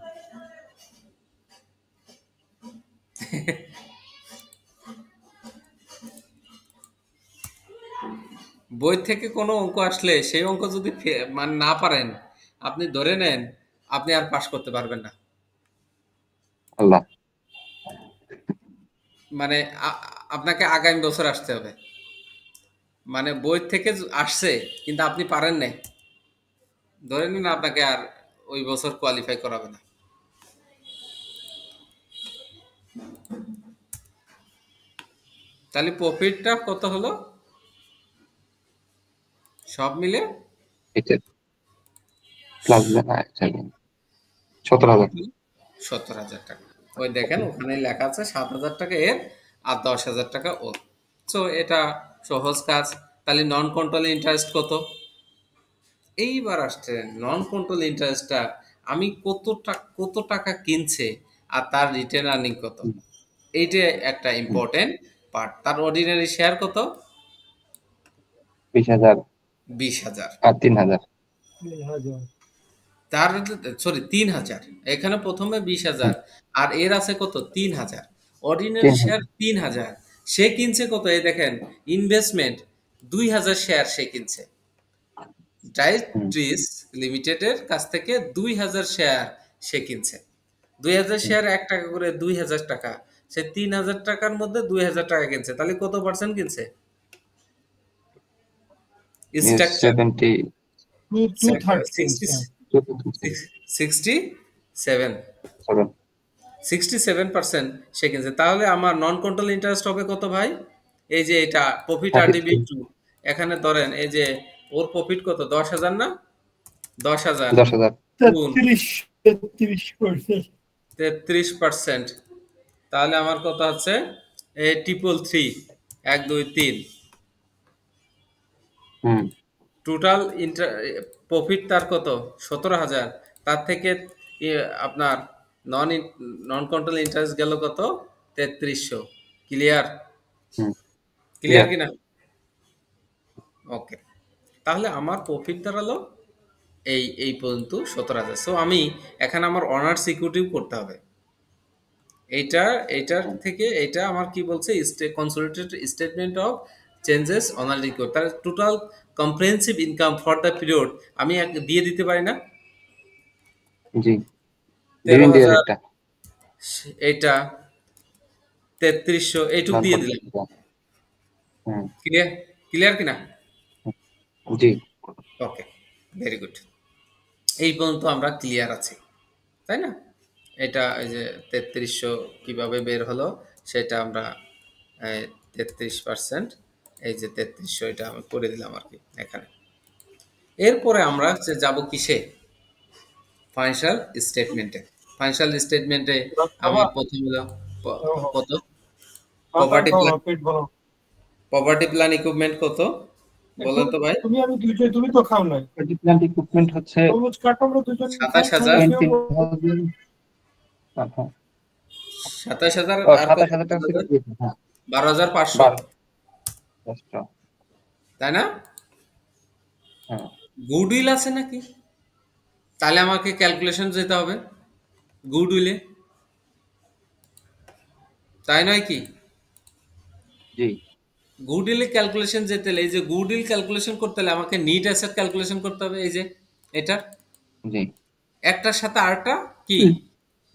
Speaker 3: বই থেকে কোনো অঙ্ক আসলে সেই অঙ্ক যদি মানে না পারেন আপনি ধরে নেন আপনি আর পাস করতে পারবেন না
Speaker 1: আল্লাহ
Speaker 3: মানে আপনাকে আগামী বছর আসতে হবে মানে বই থেকে আসছে কিন্তু আপনি পারেন নাই ধরে নিন আপনাকে আর ওই বছর কোয়ালিফাই করাবে না তাহলে প্রফিটটা কত হলো সব মিলে?
Speaker 1: এটা প্লাস 17,000।
Speaker 3: 17,000 টাকা। ওই দেখেন ওখানে লেখা আছে 7,000 টাকা এর আর 10,000 টাকা ওর। সো এটা সহজ কাজ। তাহলে নন কন্ট্রোল ইন্টারেস্ট কত? এইবার আসছে নন কন্ট্রোল ইন্টারেস্টটা আমি কত টাকা কিনছে আর তার রিটেন আর্নিং কত, এইটা একটা ইম্পর্টেন্ট পার্ট। তার অর্ডিনারি শেয়ার কত?
Speaker 1: 20,000
Speaker 3: 20,000।
Speaker 1: আর 3,000।
Speaker 3: তার সরি 3,000, এখানে প্রথমে 20,000 আর এর আছে কত 3,000। অর্ডিনারি শেয়ার 3,000, সে কিনছে কত? এই দেখেন ইনভেস্টমেন্ট 2,000 শেয়ার সে কিনছে ডাইট্রিস লিমিটেডের কাছ থেকে 2,000 শেয়ার সে কিনছে। 2,000 শেয়ার 1 টাকা করে 2,000 টাকা, সে 3,000 টাকার মধ্যে 2,000 টাকা কিনছে। তাহলে কত পার্সেন্ট কিনছে? স্ট্রাকচার 67% সে কিনছে। তাহলে আমার নন কন্ট্রোল ইন্টারেস্ট হবে কত ভাই? এই যে এটা প্রফিট আরডিবি টু, এখানে ধরেন এই যে ওর প্রফিট কত 10,000 না? 10,000 33%, তাহলে আমার কত হচ্ছে এই 333 1 2 3 টোটাল প্রফিট তার কত 17,000। তার থেকে আপনার নন কন্ট্রোল ইন্টারেস্ট গেল কত 3300। ক্লিয়ার? ক্লিয়ার কিনা? ওকে, তাহলে আমার প্রফিট দাঁড়ালো এই পর্যন্ত 17,000। সো আমি এখানে আমার অনার্স ইকুইটিও করতে হবে। এইটার থেকে এটা আমার কি বলছে consolidated statement of changes owner required, তার total comprehensive income for the period আমি দিয়ে দিতে পারি না?
Speaker 1: জি,
Speaker 3: 13,000 এইটা 3300 এইটুকু দিয়ে দিলাম। ক্লিয়ার? ক্লিয়ার কিনা?
Speaker 1: জি,
Speaker 3: ওকে, ভেরি গুড। এই পর্যন্ত আমরা ক্লিয়ার আছি, তাই না? এটা এই যে 3300 কিভাবে বের হলো সেটা আমরা 33%, এই যে 3300 এটা আমি করে দিলাম আর কি এখানে। এরপরে আমরা যাব কিসে? ফাইন্যান্সিয়াল স্টেটমেন্টে। ফাইন্যান্সিয়াল স্টেটমেন্টে আমি প্রথমে কত প্রপার্টি প্ল্যান ইকুইপমেন্ট কত বলেন তো ভাই?
Speaker 4: তুমি তো খাও নাই।
Speaker 1: প্রপার্টি প্ল্যান ইকুইপমেন্ট হচ্ছে
Speaker 3: 27,000 আর
Speaker 1: 27,000 টাকা ছিল।
Speaker 3: 12,500, তাই না? গুডউইল আছে নাকি? তাহলে আমাকে ক্যালকুলেশন যেতে হবে গুডউইলে, তাই নয় কি?
Speaker 1: জি,
Speaker 3: গুডউইলে ক্যালকুলেশন যেতে হলে এই যে গুডউইল ক্যালকুলেশন করতে হলে আমাকে নিট অ্যাসেট ক্যালকুলেশন করতে হবে। এই যে এটা
Speaker 1: জি,
Speaker 3: একটার সাথে আরেকটা কি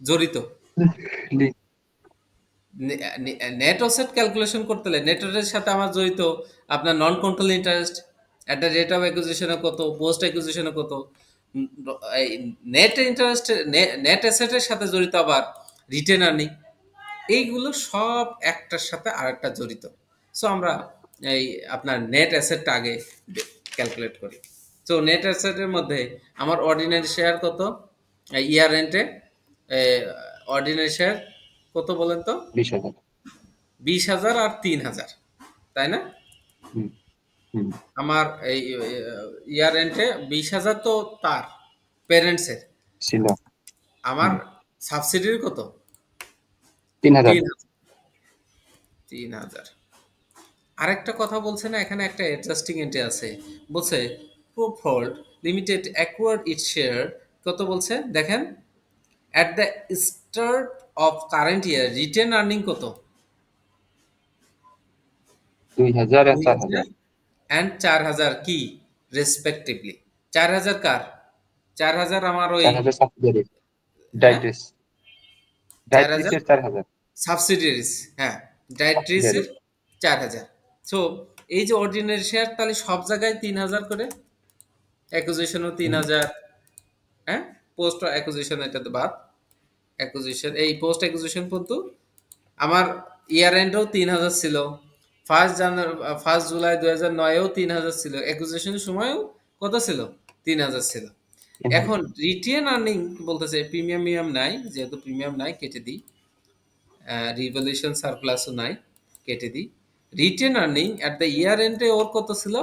Speaker 3: জড়িত। নেট অ্যাসেট ক্যালকুলেশন করতে হলে নেট অ্যাসেটের সাথে আমার জড়িত আপনার নন কন্ট্রোল ইন্টারেস্ট, একটা রেট অফ অ্যাকুইজিশনে কত, পোস্ট অ্যাকুইজিশনে কত, নেট ইন্টারেস্ট নেট অ্যাসেটের সাথে জড়িত আবার রিটেন আর্নিং, এইগুলো সব একটার সাথে আরেকটা জড়িত। সো আমরা এই আপনার নেট অ্যাসেটটা আগে ক্যালকুলেট করি। সো নেট অ্যাসেটের মধ্যে আমার অর্ডিনারি শেয়ার কত ইয়ার এন্ডে? অর্ডিনারি শেয়ার কত বলেন তো?
Speaker 1: 20,000।
Speaker 3: 20,000 আর 3,000, তাই না? আমার এই ইয়ার এন্ডে 20,000 তো তার প্যারেন্টসের
Speaker 1: ছিল।
Speaker 3: আমার সাবসিডির কত?
Speaker 1: 3,000।
Speaker 3: 3,000। আরেকটা কথা বলছে না, এখানে একটা অ্যাডজাস্টিং এন্ট্রি আছে, বলছে প্রোফোল্ড লিমিটেড অ্যাকোয়ার্ড ইটস শেয়ার কত বলছে দেখেন, at the start of current year written earning কত?
Speaker 1: 2,000 আর 4,000
Speaker 3: and 4,000 কি রেসপেক্টিভলি। 4,000 কার? 4,000 আমার ওই
Speaker 1: 4,000 সাবসিডিয়ারি ডাইট্রিস। ডাইট্রিসের 4,000
Speaker 3: সাবসিডিয়ারিজ, হ্যাঁ ডাইট্রিসের 4,000। সো এই যে অর্ডিনারি শেয়ার তাহলে সব জায়গায় 3,000 করে, অ্যাকুইজিশনও 3,000, হ্যাঁ পোস্ট অ্যাকুইজিশন এটা তো বাদ, অ্যাকুইজিশন এই পোস্ট অ্যাকুইজিশন পর্যন্ত আমার ইয়ার এন্ডেও 3,000 ছিল, ফার্স্ট জুলাই 2009-এও 3000 ছিল, অ্যাকুইজিশনের সময়ও কত ছিল? 3000 ছিল। এখন রিটেন আর্নিং বলতেছে প্রিমিয়াম নাই, যেহেতু প্রিমিয়াম নাই কেটে দিই, রিভলিউশন সারপ্লাসও নাই কেটে দিই। Retained earning at the year এন্ডে ওর কত ছিল?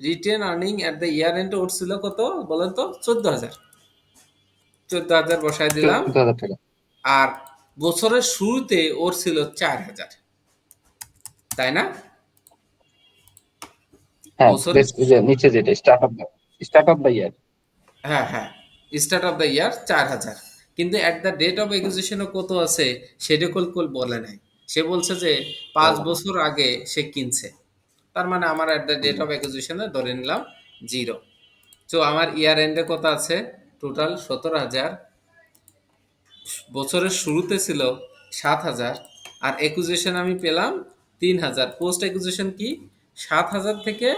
Speaker 3: Retained earning at the year এন্ডে ওর ছিল কত বলেন তো? 14,000। 14,000 বসায় দিলাম।
Speaker 1: 14,000 টাকা।
Speaker 3: আর বছরের শুরুতে ওর ছিল 4,000, তাই না?
Speaker 1: হ্যাঁ,
Speaker 3: বছরের
Speaker 1: নিচে যেটা স্টার্ট অফ দ্য ইয়ার।
Speaker 3: হ্যাঁ হ্যাঁ, স্টার্ট অফ দ্য ইয়ার 4,000, কিন্তু অ্যাট দ্য ডেট অফ একুইজিশনও কত আছে সেটা কোল বলে নাই। সে বলছে যে 5 বছর আগে সে কিনছে, তার মানে আমার অ্যাট দ্য ডেট অফ একুইজিশনে ধরে নিলাম 0। তো আমার ইয়ার এন্ডে কত আছে? টোটাল 17,000, বছরের শুরুতে ছিল 7,000, আর একুইজিশন আমি পেলাম 3,000। পোস্ট একুইজিশন কি? 7,000 থেকে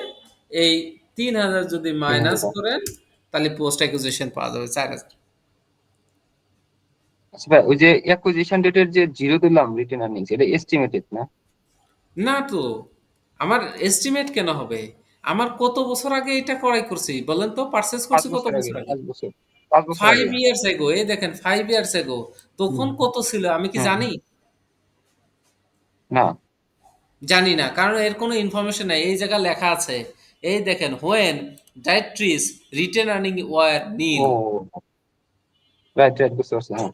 Speaker 3: এই 3,000 যদি মাইনাস করেন তাহলে পোস্ট একুইজিশন পাওয়া যাবে 4,000।
Speaker 1: আচ্ছা ভাই, ওই যে অ্যাকুইজিশন ডেটের যে 0 দিলাম রিটেন আর্নিংস, এটা এস্টিমেটেড না?
Speaker 3: না তো, আমার এস্টিমেট কেন হবে? আমার কত বছর আগে এটা ক্রয় করছি বলেন তো? পারচেজ
Speaker 1: 5
Speaker 3: করছি কত
Speaker 1: বছর আগে,
Speaker 3: বছর আগে?
Speaker 1: 5 বছর আগে।
Speaker 3: 5 ইয়ার্স এগো। এই দেখেন 5 ইয়ার্স এগো। তখন কত ছিল আমি কি জানি?
Speaker 1: না।
Speaker 3: জানি না, কারণ এর কোনো ইনফরমেশন নাই। এই জায়গা লেখা আছে, এই দেখেন, when directories retained earning were nil.
Speaker 1: Oh right বুঝতে পারছি। হ্যাঁ,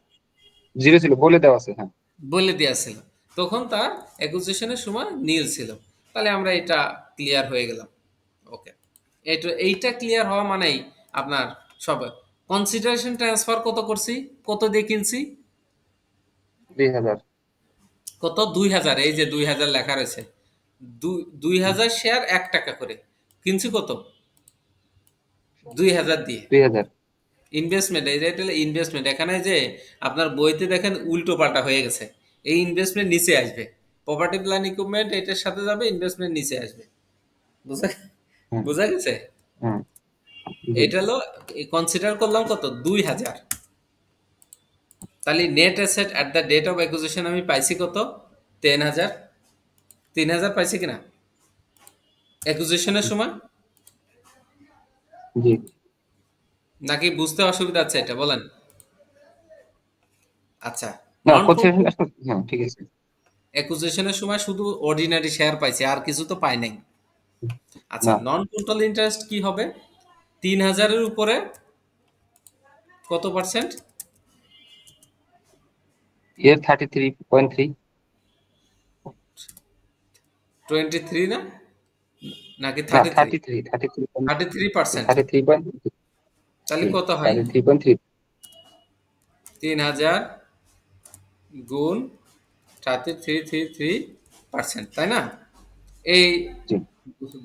Speaker 1: 0 ছিল বলে দেওয়া আছে। হ্যাঁ,
Speaker 3: বলে দেওয়া ছিল, তখন তার অ্যাকুইজিশনের সময় নীল ছিল। তাহলে আমরা এটা ক্লিয়ার হয়ে গেলাম। ওকে, এইটা ক্লিয়ার হওয়া মানেই আপনার সব কনসিডারেশন ট্রান্সফার কত করছি, কত দিয়ে কিনছি?
Speaker 1: 2,000।
Speaker 3: কত? 2,000। এই যে 2,000 লেখা রয়েছে, 2,000 শেয়ার 1 টাকা করে কিনছি। কত? 2,000 দিয়ে।
Speaker 1: 2,000।
Speaker 3: ইনভেস্টমেন্ট, এই যে এটা ইনভেস্টমেন্ট। এখানে যে আপনার বইতে দেখেন উল্টো পাল্টা হয়ে গেছে, এই ইনভেস্টমেন্ট নিচে আসবে, প্রপার্টি প্ল্যান ইকুইপমেন্ট এটার সাথে যাবে, ইনভেস্টমেন্ট নিচে আসবে। বুঝা বুঝা গেছে?
Speaker 1: হুম।
Speaker 3: এটা হলো কনসিডার করলাম কত? 2,000। তাহলে net asset at the date of acquisition আমি পাইছি কত? 10,000। 3,000 পাইছি কিনা অ্যাকুইজিশনের সময়?
Speaker 1: জি।
Speaker 3: নাকি বুঝতে অসুবিধা আছে এটা বলেন? আচ্ছা,
Speaker 1: না,
Speaker 3: নন
Speaker 1: কনসিডারেশন আসলে হ্যাঁ ঠিক আছে।
Speaker 3: অ্যাকুইজিশনের সময় শুধু অর্ডিনারি শেয়ার পাইছি, আর কিছু তো পাই নাই। আচ্ছা,
Speaker 1: না,
Speaker 3: নন কন্ট্রোল ইন্টারেস্ট কি হবে? 3,000-এর উপরে কত পার্সেন্ট?
Speaker 1: এর 33.3।
Speaker 3: 23 না, নাকি
Speaker 1: না,
Speaker 3: 33?
Speaker 1: 33।
Speaker 3: 33%।
Speaker 1: 33.3।
Speaker 3: তাহলে কত হয়?
Speaker 1: 33.3।
Speaker 3: 3,000 গুণ 33.33%, তাই না? এই
Speaker 1: জি।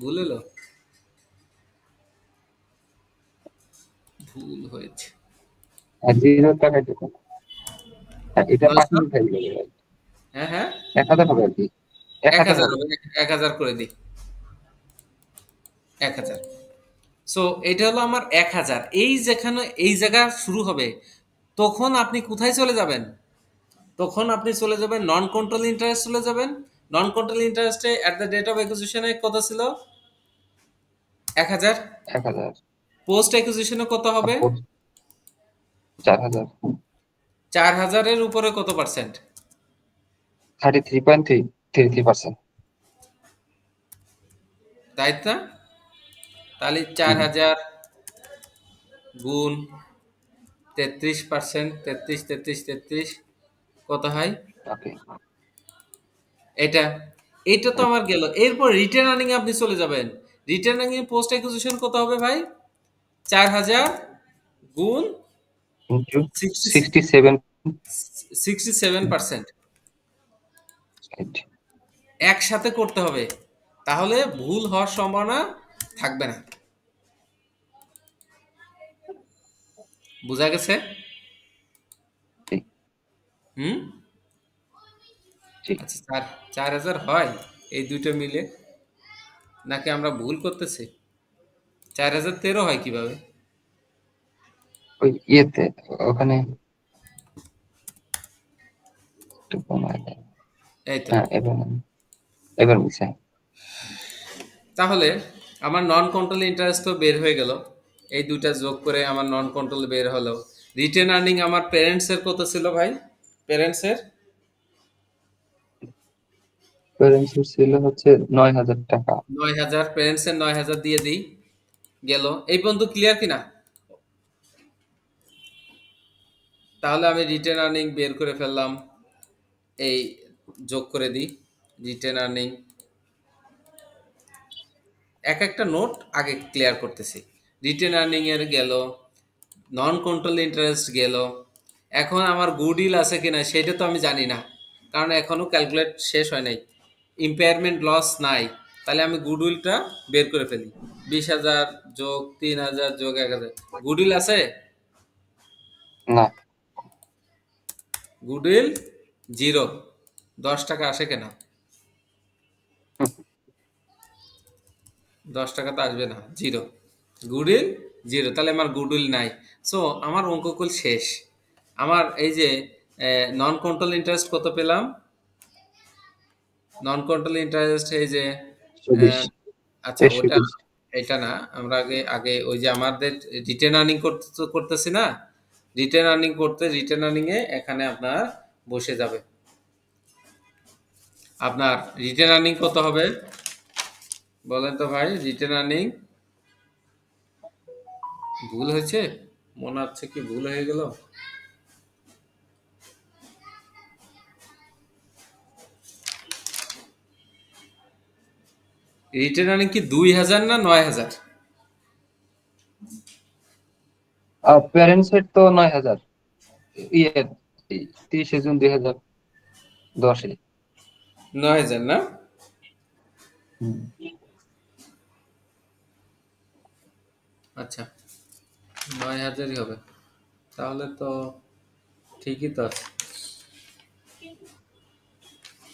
Speaker 3: ভুল হলো, ভুল হয়েছে।
Speaker 1: আর 0 টাকায় দেখুন। এটা
Speaker 3: নয়শো?
Speaker 1: 5 মিনিট হয়ে গেল।
Speaker 3: হ্যাঁ হ্যাঁ,
Speaker 1: 1,000 হবে আর কি। 1,000
Speaker 3: 1,000
Speaker 1: হবে।
Speaker 3: হবে। 1,000 করে দিই, 1,000। সো এটা হলো আমার 1,000। এই যেখানে এই জায়গা শুরু হবে, তখন আপনি কোথায় চলে যাবেন? তখন আপনি চলে যাবেন নন কন্ট্রোল ইন্টারেস্ট চলে যাবেন। নন কন্ট্রোল ইন্টারেস্টে অ্যাট দ্য ডেট অফ অ্যাকুইজিশনে কত ছিল? 1,000।
Speaker 1: 1,000।
Speaker 3: পোস্ট অ্যাকুইজিশনে কত হবে?
Speaker 1: 4,000।
Speaker 3: 4,000-এর উপরে কত পার্সেন্ট?
Speaker 1: 33.33%।
Speaker 3: তাই না? তাহলে 4,000 গুণ 33%, 33 কত হয়?
Speaker 1: ওকে।
Speaker 3: এটা এটা তো আমার গেল। এরপর রিটার্ন আর্নিং আপনি চলে যাবেন। রিটার্ন আর্নিং পোস্ট অ্যাকুইজিশন কত হবে ভাই? 4,000 গুণ
Speaker 1: 67।
Speaker 3: 67%। একসাথে করতে হবে, তাহলে ভুল হওয়ার সম্ভাবনা থাকবে না। বুঝা গেছে? হুম। আচ্ছা, 4,000 হয় এই দুটো মিলে, নাকি আমরা ভুল করতেছি? 4,013 হয় কিভাবে?
Speaker 1: ওই ইয়েতে ওখানে একটু কমায় দেয়।
Speaker 3: এই তো,
Speaker 1: হ্যাঁ, এবার মিশে।
Speaker 3: তাহলে আমার নন কন্ট্রোল ইন্টারেস্ট তো বের হয়ে গেল, এই দুইটা যোগ করে আমার নন কন্ট্রোল বের হলো। রিটেন আর্নিং আমার প্যারেন্টসের কত ছিল ভাই? প্যারেন্টসের
Speaker 1: প্যারেন্টসের ছিল হচ্ছে 9,000 টাকা।
Speaker 3: 9,000, প্যারেন্টসের 9,000 দিয়ে দিই, গেল। এই পর্যন্ত ক্লিয়ার কিনা? তাহলে আমি রিটেন আর্নিং বের করে ফেললাম, এই যোগ করে দিই রিটেন আর্নিং। এক একটা নোট আগে ক্লিয়ার করতেছি। রিটেন আর্নিং এর গেল, নন কন্ট্রোল ইন্টারেস্ট গেল। এখন আমার গুডউইল আছে কিনা সেটা তো আমি জানি না, কারণ এখনো ক্যালকুলেট শেষ হয় নাই। ইম্পেয়ারমেন্ট লস নাই, তাহলে আমি গুডউইলটা বের করে ফেলি। 20,000 যোগ 3,000 যোগ 1,000, গুডউইল আছে?
Speaker 1: না,
Speaker 3: গুডউইল 0, 10 টাকা আসে কেন? 10 টাকা তো আসবে না, 0, গুডউইল 0, তাহলে আমার গুডউইল নাই। সো আমার অঙ্ককুল শেষ। আমার এই যে নন কন্ট্রোল ইন্টারেস্ট কত পেলাম? নন কন্ট্রোল ইন্টারেস্ট এই যে
Speaker 1: 24,
Speaker 3: আচ্ছা ওটা
Speaker 1: 23।
Speaker 3: এটা না, আমরা আগে আগে ওই যে আমাদের রিটেন আর্নিং করতেছি না, রিটেন আর্নিং করতে রিটেন আর্নিং এ এখানে আপনার বসে যাবে। আপনার রিটেন আর্নিং কত হবে বলেন তো ভাই? রিটেন আর্নিং ভুল হয়েছে, মনে হচ্ছে কি ভুল হয়ে গেল। রিটেন আর্নিং কি 2,000 না 9,000?
Speaker 1: প্যারেন্টসের তো 9,000, ইয়ে 30 জুন 2010-এ।
Speaker 3: 9,000 না? আচ্ছা 9,000ই হবে, তাহলে তো ঠিকই তো আছে।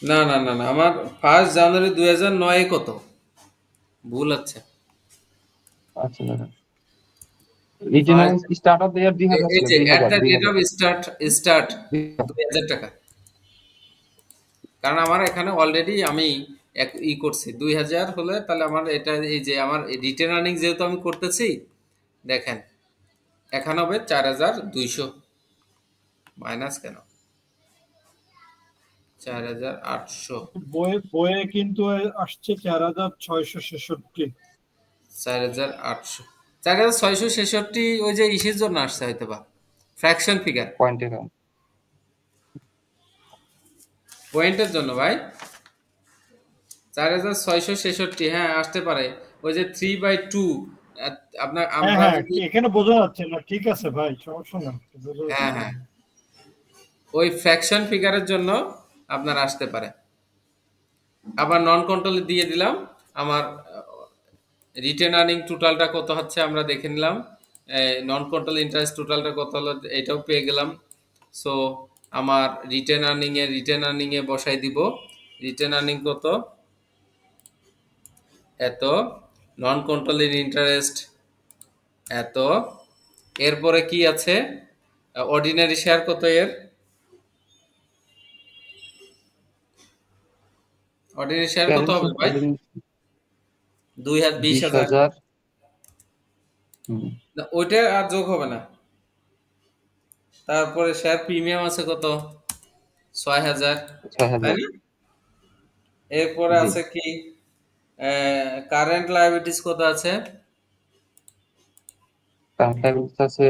Speaker 3: না না না না, আমার 1 জানুয়ারি 2009 কত ভুল আছে।
Speaker 1: আচ্ছা দাদা, written start of the year 2000
Speaker 3: এই
Speaker 1: ছিল,
Speaker 3: যে এট
Speaker 1: 2000
Speaker 3: দ্য ডেট
Speaker 1: 2000।
Speaker 3: অফ স্টার্ট 2,000 টাকা, কারণ আমার এখানে অলরেডি আমি করছি 2,000 হলে, তাহলে আমার এটা এই যে আমার রিটেন আর্নিং যেহেতু আমি করতেছি, দেখেন এখানে হবে 4,200 মাইনাস কেন 4,800,
Speaker 4: বইয়ে কিন্তু আসছে 4,666।
Speaker 3: 4,800, 4,666 ওই যে ইসের জন্য আসছে হয়তো বা, ফ্র্যাকশন ফিগার,
Speaker 1: পয়েন্টের।
Speaker 3: পয়েন্টের জন্য ভাই। 4,666, হ্যাঁ আসতে পারে, ওই যে 3/2 আপনার
Speaker 4: হ্যাঁ
Speaker 3: আমরা
Speaker 4: হ্যাঁ,
Speaker 3: যদি,
Speaker 4: এখানে বোঝা যাচ্ছে না, ঠিক আছে ভাই, সমস্যা না, বোঝা
Speaker 3: হ্যাঁ
Speaker 4: যাচ্ছে।
Speaker 3: হ্যাঁ ওই ফ্র্যাকশন ফিগারের জন্য আপনার আসতে পারে। আবার নন কন্ট্রোলে দিয়ে দিলাম। আমার রিটেন আর্নিং টোটালটা কত হচ্ছে আমরা দেখে নিলাম, নন কন্ট্রোল ইন্টারেস্ট টোটালটা কত হলো এটাও পেয়ে গেলাম। সো আমার রিটেন আর্নিং এ বসাই দিব। রিটেন আর্নিং কত, এত, নন কন্ট্রোলিং ইন্টারেস্ট এত, এরপরে কি আছে, অর্ডিনারি শেয়ার কত এর, অর্ডিনারি শেয়ার কত হবে ভাই? 20,000, 20,000
Speaker 1: 20,000।
Speaker 3: না, ওইটা আর যোগ হবে না। তারপরে শেয়ার প্রিমিয়াম আছে কত, 6,000, তাই
Speaker 1: 6,000।
Speaker 3: না? এরপরে
Speaker 1: জি,
Speaker 3: আছে কি, কারেন্ট লায়াবিলিটিস কত আছে?
Speaker 1: কারেন্ট লায়াবিলিটিস আছে,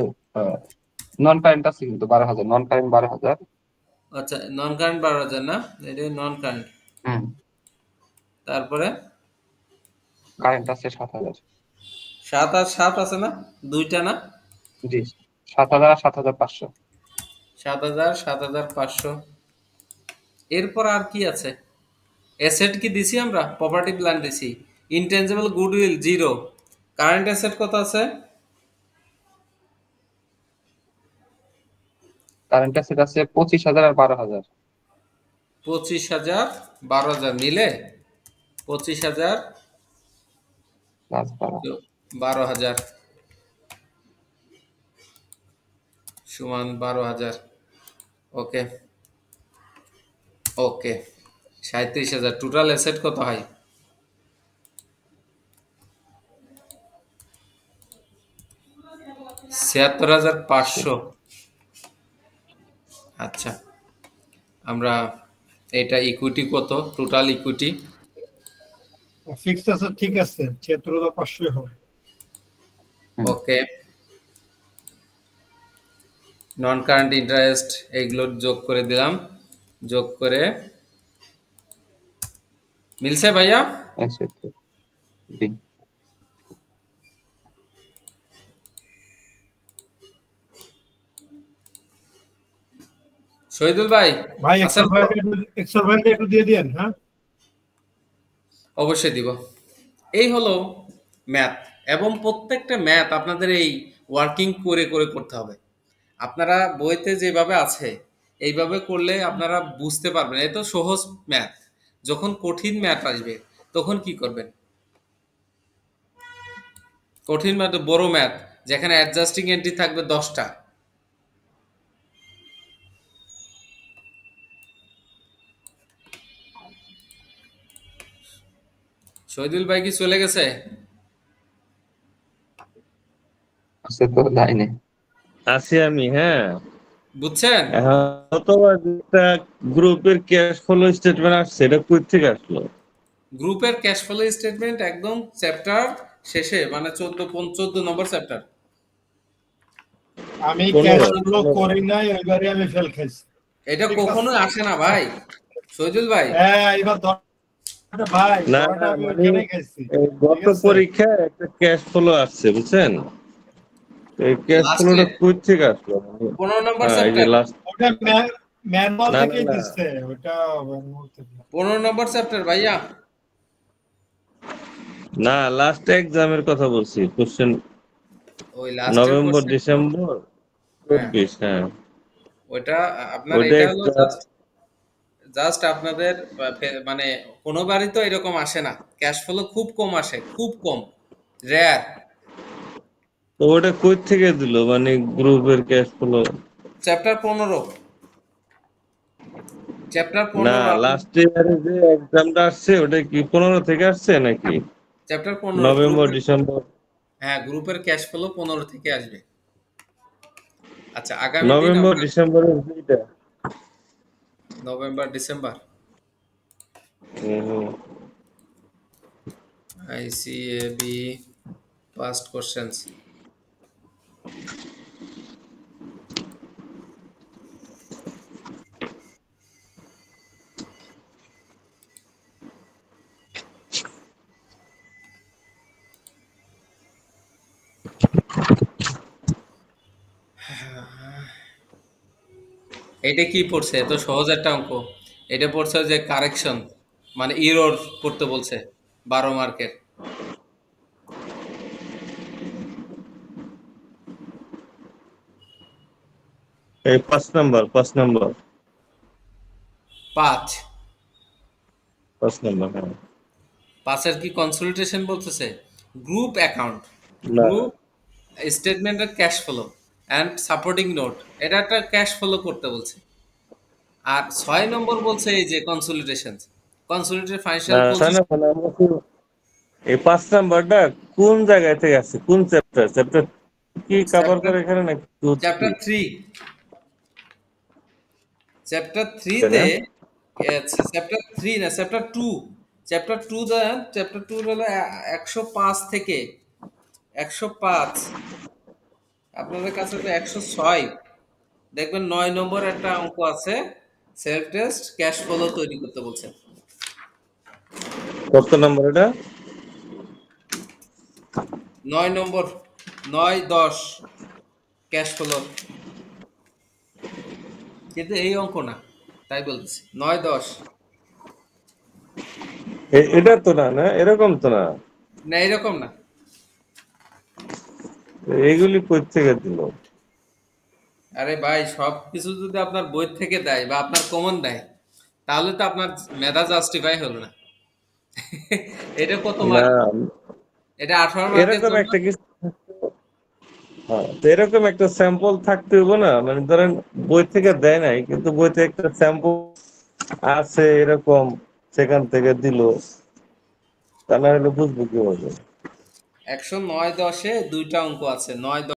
Speaker 1: নন কারেন্ট আছে কিন্তু 12,000, নন কারেন্ট 12,000।
Speaker 3: আচ্ছা নন কারেন্ট 12,000 না, এটা নন কারেন্ট।
Speaker 1: হুম,
Speaker 3: তারপরে
Speaker 1: কারেন্ট আছে 7,000।
Speaker 3: 7 আর 7 আছে না, দুইটা না?
Speaker 1: জি, 7,000 আর 7,500।
Speaker 3: 7,000, 7,500। এরপর আর কি আছে? অ্যাসেট কি দিছি আমরা? প্রপার্টি প্ল্যান দিছি। Intangible goodwill 0। কারেন্ট অ্যাসেট কত আছে?
Speaker 1: কারেন্ট অ্যাসেট আছে 25,000 আর 12,000।
Speaker 3: 25,000, 12,000 মিলে 25,000
Speaker 1: প্লাস 12।
Speaker 3: 12,000 সমান 12,000। ওকে ওকে, 37,000। টোটাল অ্যাসেট কত হয়? ৭৬,৫০০। আচ্ছা, আমরা এটা ইকুইটি কত, টোটাল ইকুইটি?
Speaker 4: ফিক্সড আছে, ঠিক আছে, ৭৬,৫০০ হবে।
Speaker 3: ওকে, নন কারেন্ট ইন্টারেস্ট এইগুলো যোগ করে দিলাম, যোগ করে মিলছে ভাইয়া?
Speaker 1: আচ্ছা, জি।
Speaker 3: শহীদুল ভাই
Speaker 4: ভাই
Speaker 3: আছেন তো?
Speaker 4: এক্সেল ফাইলটা একটু দিয়ে দিয়েন। হ্যাঁ,
Speaker 3: অবশ্যই দিব। এই হলো ম্যাথ, এবং প্রত্যেকটা ম্যাথ আপনাদের এই ওয়ার্কিং করে করে করতে হবে। আপনারা বইতে যেভাবে আছে এইভাবে করলে আপনারা বুঝতে পারবেন। এ তো সহজ ম্যাথ, যখন কঠিন ম্যাথ আসবে তখন কি করবেন? কঠিন ম্যাথ, বড় ম্যাথ, যেখানে অ্যাডজাস্টিং এন্ট্রি থাকবে 10টা। শহীদুল ভাই কি চলে গেছে?
Speaker 1: আছে তো লাইনে।
Speaker 2: আছি আমি, হ্যাঁ।
Speaker 3: বুঝছেন?
Speaker 2: এখন অথবা একটা গ্রুপের ক্যাশ ফ্লো স্টেটমেন্ট আসছে, এটা কই থেকে আসলো?
Speaker 3: গ্রুপের ক্যাশ ফ্লো স্টেটমেন্ট একদম চ্যাপ্টার শেষে, মানে 14 নম্বর চ্যাপ্টার।
Speaker 4: আমি
Speaker 2: 15
Speaker 4: ক্যাশ ফ্লো করি নাই, ওইবারে আমি ফেল খাইছি।
Speaker 3: এটা কখনোই আসে না ভাই শহীদুল ভাই।
Speaker 4: হ্যাঁ, এবার ভাই
Speaker 2: না
Speaker 4: ধরাটা
Speaker 2: না,
Speaker 4: আমি
Speaker 2: মানে
Speaker 4: ওইখানেই খাইছি।
Speaker 2: গত
Speaker 4: ঠিক আছে,
Speaker 2: পরীক্ষায় একটা ক্যাশ ফ্লো আসছে, বুঝছেন? এই ক্যাশ
Speaker 3: লাস্টে
Speaker 2: ফ্লোটা কই থেকে আসলো?
Speaker 3: 15 নম্বর
Speaker 2: হ্যাঁ, এই যে
Speaker 3: চ্যাপ্টার।
Speaker 2: লাস্ট।
Speaker 4: ওটা ম্যানুয়াল
Speaker 2: না না
Speaker 4: থেকেই
Speaker 2: না
Speaker 4: দিচ্ছে, ওটা ম্যানুয়াল থেকে।
Speaker 3: 15 নম্বর চ্যাপ্টার ভাইয়া।
Speaker 2: না, লাস্ট এক্সামের কথা বলছি, কোশ্চেন
Speaker 3: ওই লাস্টের
Speaker 2: নভেম্বর
Speaker 3: কোশ্চেন।
Speaker 2: ডিসেম্বর
Speaker 3: হ্যাঁ,
Speaker 2: 24। হ্যাঁ,
Speaker 3: ওইটা আপনার,
Speaker 2: ওইটা
Speaker 3: এটা হলো
Speaker 2: একটা।
Speaker 3: জাস্ট জাস্ট আপনাদের মানে কোনোবারই তো এরকম আসে না, ক্যাশ ফ্লো খুব কম আসে, খুব কম, রেয়ার।
Speaker 2: তো ওটা কই থেকে দিল, মানে গ্রুপের ক্যাশ ফ্লো?
Speaker 3: চ্যাপ্টার 15, চ্যাপ্টার
Speaker 2: না,
Speaker 3: 15 আপনি,
Speaker 2: লাস্ট ইয়ারে যে এক্সামটা আসছে ওটা কি 15 থেকে আসছে নাকি
Speaker 3: চ্যাপ্টার 15
Speaker 2: নভেম্বর
Speaker 3: গ্রুপের,
Speaker 2: ডিসেম্বর?
Speaker 3: হ্যাঁ গ্রুপের ক্যাশ ফ্লো 15 থেকে আসবে। আচ্ছা, আগামী দিন
Speaker 2: নভেম্বর
Speaker 3: আমরা
Speaker 2: ডিসেম্বরের দুইটা।
Speaker 3: নভেম্বর ডিসেম্বর
Speaker 2: হুম।
Speaker 3: ICAB past questions. এটা কি পড়ছে? এত সহজ একটা অঙ্ক। এটা পড়ছে যে কারেকশন, মানে ইরর করতে বলছে, 12 মার্কের।
Speaker 2: এই 5 নাম্বার
Speaker 3: 5
Speaker 2: 5 নাম্বার, হ্যাঁ।
Speaker 3: 5-এর কি কনসলিডেশন বলতেছে? গ্রুপ অ্যাকাউন্ট,
Speaker 2: না
Speaker 3: গ্রুপ স্টেটমেন্টের cash flow and supporting note, এটা একটা ক্যাশ ফ্লো করতে বলছে। আর 6 নম্বর বলছে এই যে কনসলিডেশন, কনসলিডেটেড
Speaker 2: না
Speaker 3: ফাইন্যান্সিয়াল
Speaker 2: না না,
Speaker 3: পজিশন।
Speaker 2: মানে আমরা এই 5 নাম্বারটা কোন জায়গায় থেকে আসছে, কোন চ্যাপ্টার কি কভার
Speaker 3: চ্যাপ্টার
Speaker 2: করে এখানে নাকি?
Speaker 3: চ্যাপ্টার 3, চ্যাপ্টার
Speaker 2: তাই
Speaker 3: 3-তে,
Speaker 2: না?
Speaker 3: চ্যাপ্টার 3 না, চ্যাপ্টার 2, চ্যাপ্টার 2 দা, চ্যাপ্টার 2 হলো 105 থেকে 105, আপনাদের কাছে তো 106। দেখবেন 9 নম্বর একটা অঙ্ক আছে, সেলফ টেস্ট ক্যাশ ফ্লো তৈরি করতে বলছে।
Speaker 2: কত নাম্বার এটা?
Speaker 3: 9 নম্বর, 9-10 ক্যাশ ফ্লো, কিন্তু এই অঙ্ক না, তাই বলতেছি 9-10
Speaker 2: এটা তো না, না এরকম তো না।
Speaker 3: না, এরকম না।
Speaker 2: এইগুলি কই থেকে দিল?
Speaker 3: আরে ভাই, সব কিছু যদি আপনার বই থেকে দেয় বা আপনার কমন দেয়, তাহলে তো আপনার মেধা জাস্টিফাই হলো না। এটা কত
Speaker 2: না,
Speaker 3: মার্ক? এটা 18 মার্কের
Speaker 2: এরকম
Speaker 3: জন্য।
Speaker 2: একটা কিছু। হ্যাঁ, তো এরকম একটা স্যাম্পল থাকতে হবে না, মানে ধরেন বই থেকে দেয় নাই কিন্তু বইতে একটা স্যাম্পল আছে এরকম, সেখান থেকে দিল, তা না হলে বুঝবো কিভাবে?
Speaker 3: 109-10-এ দুইটা অঙ্ক আছে, 9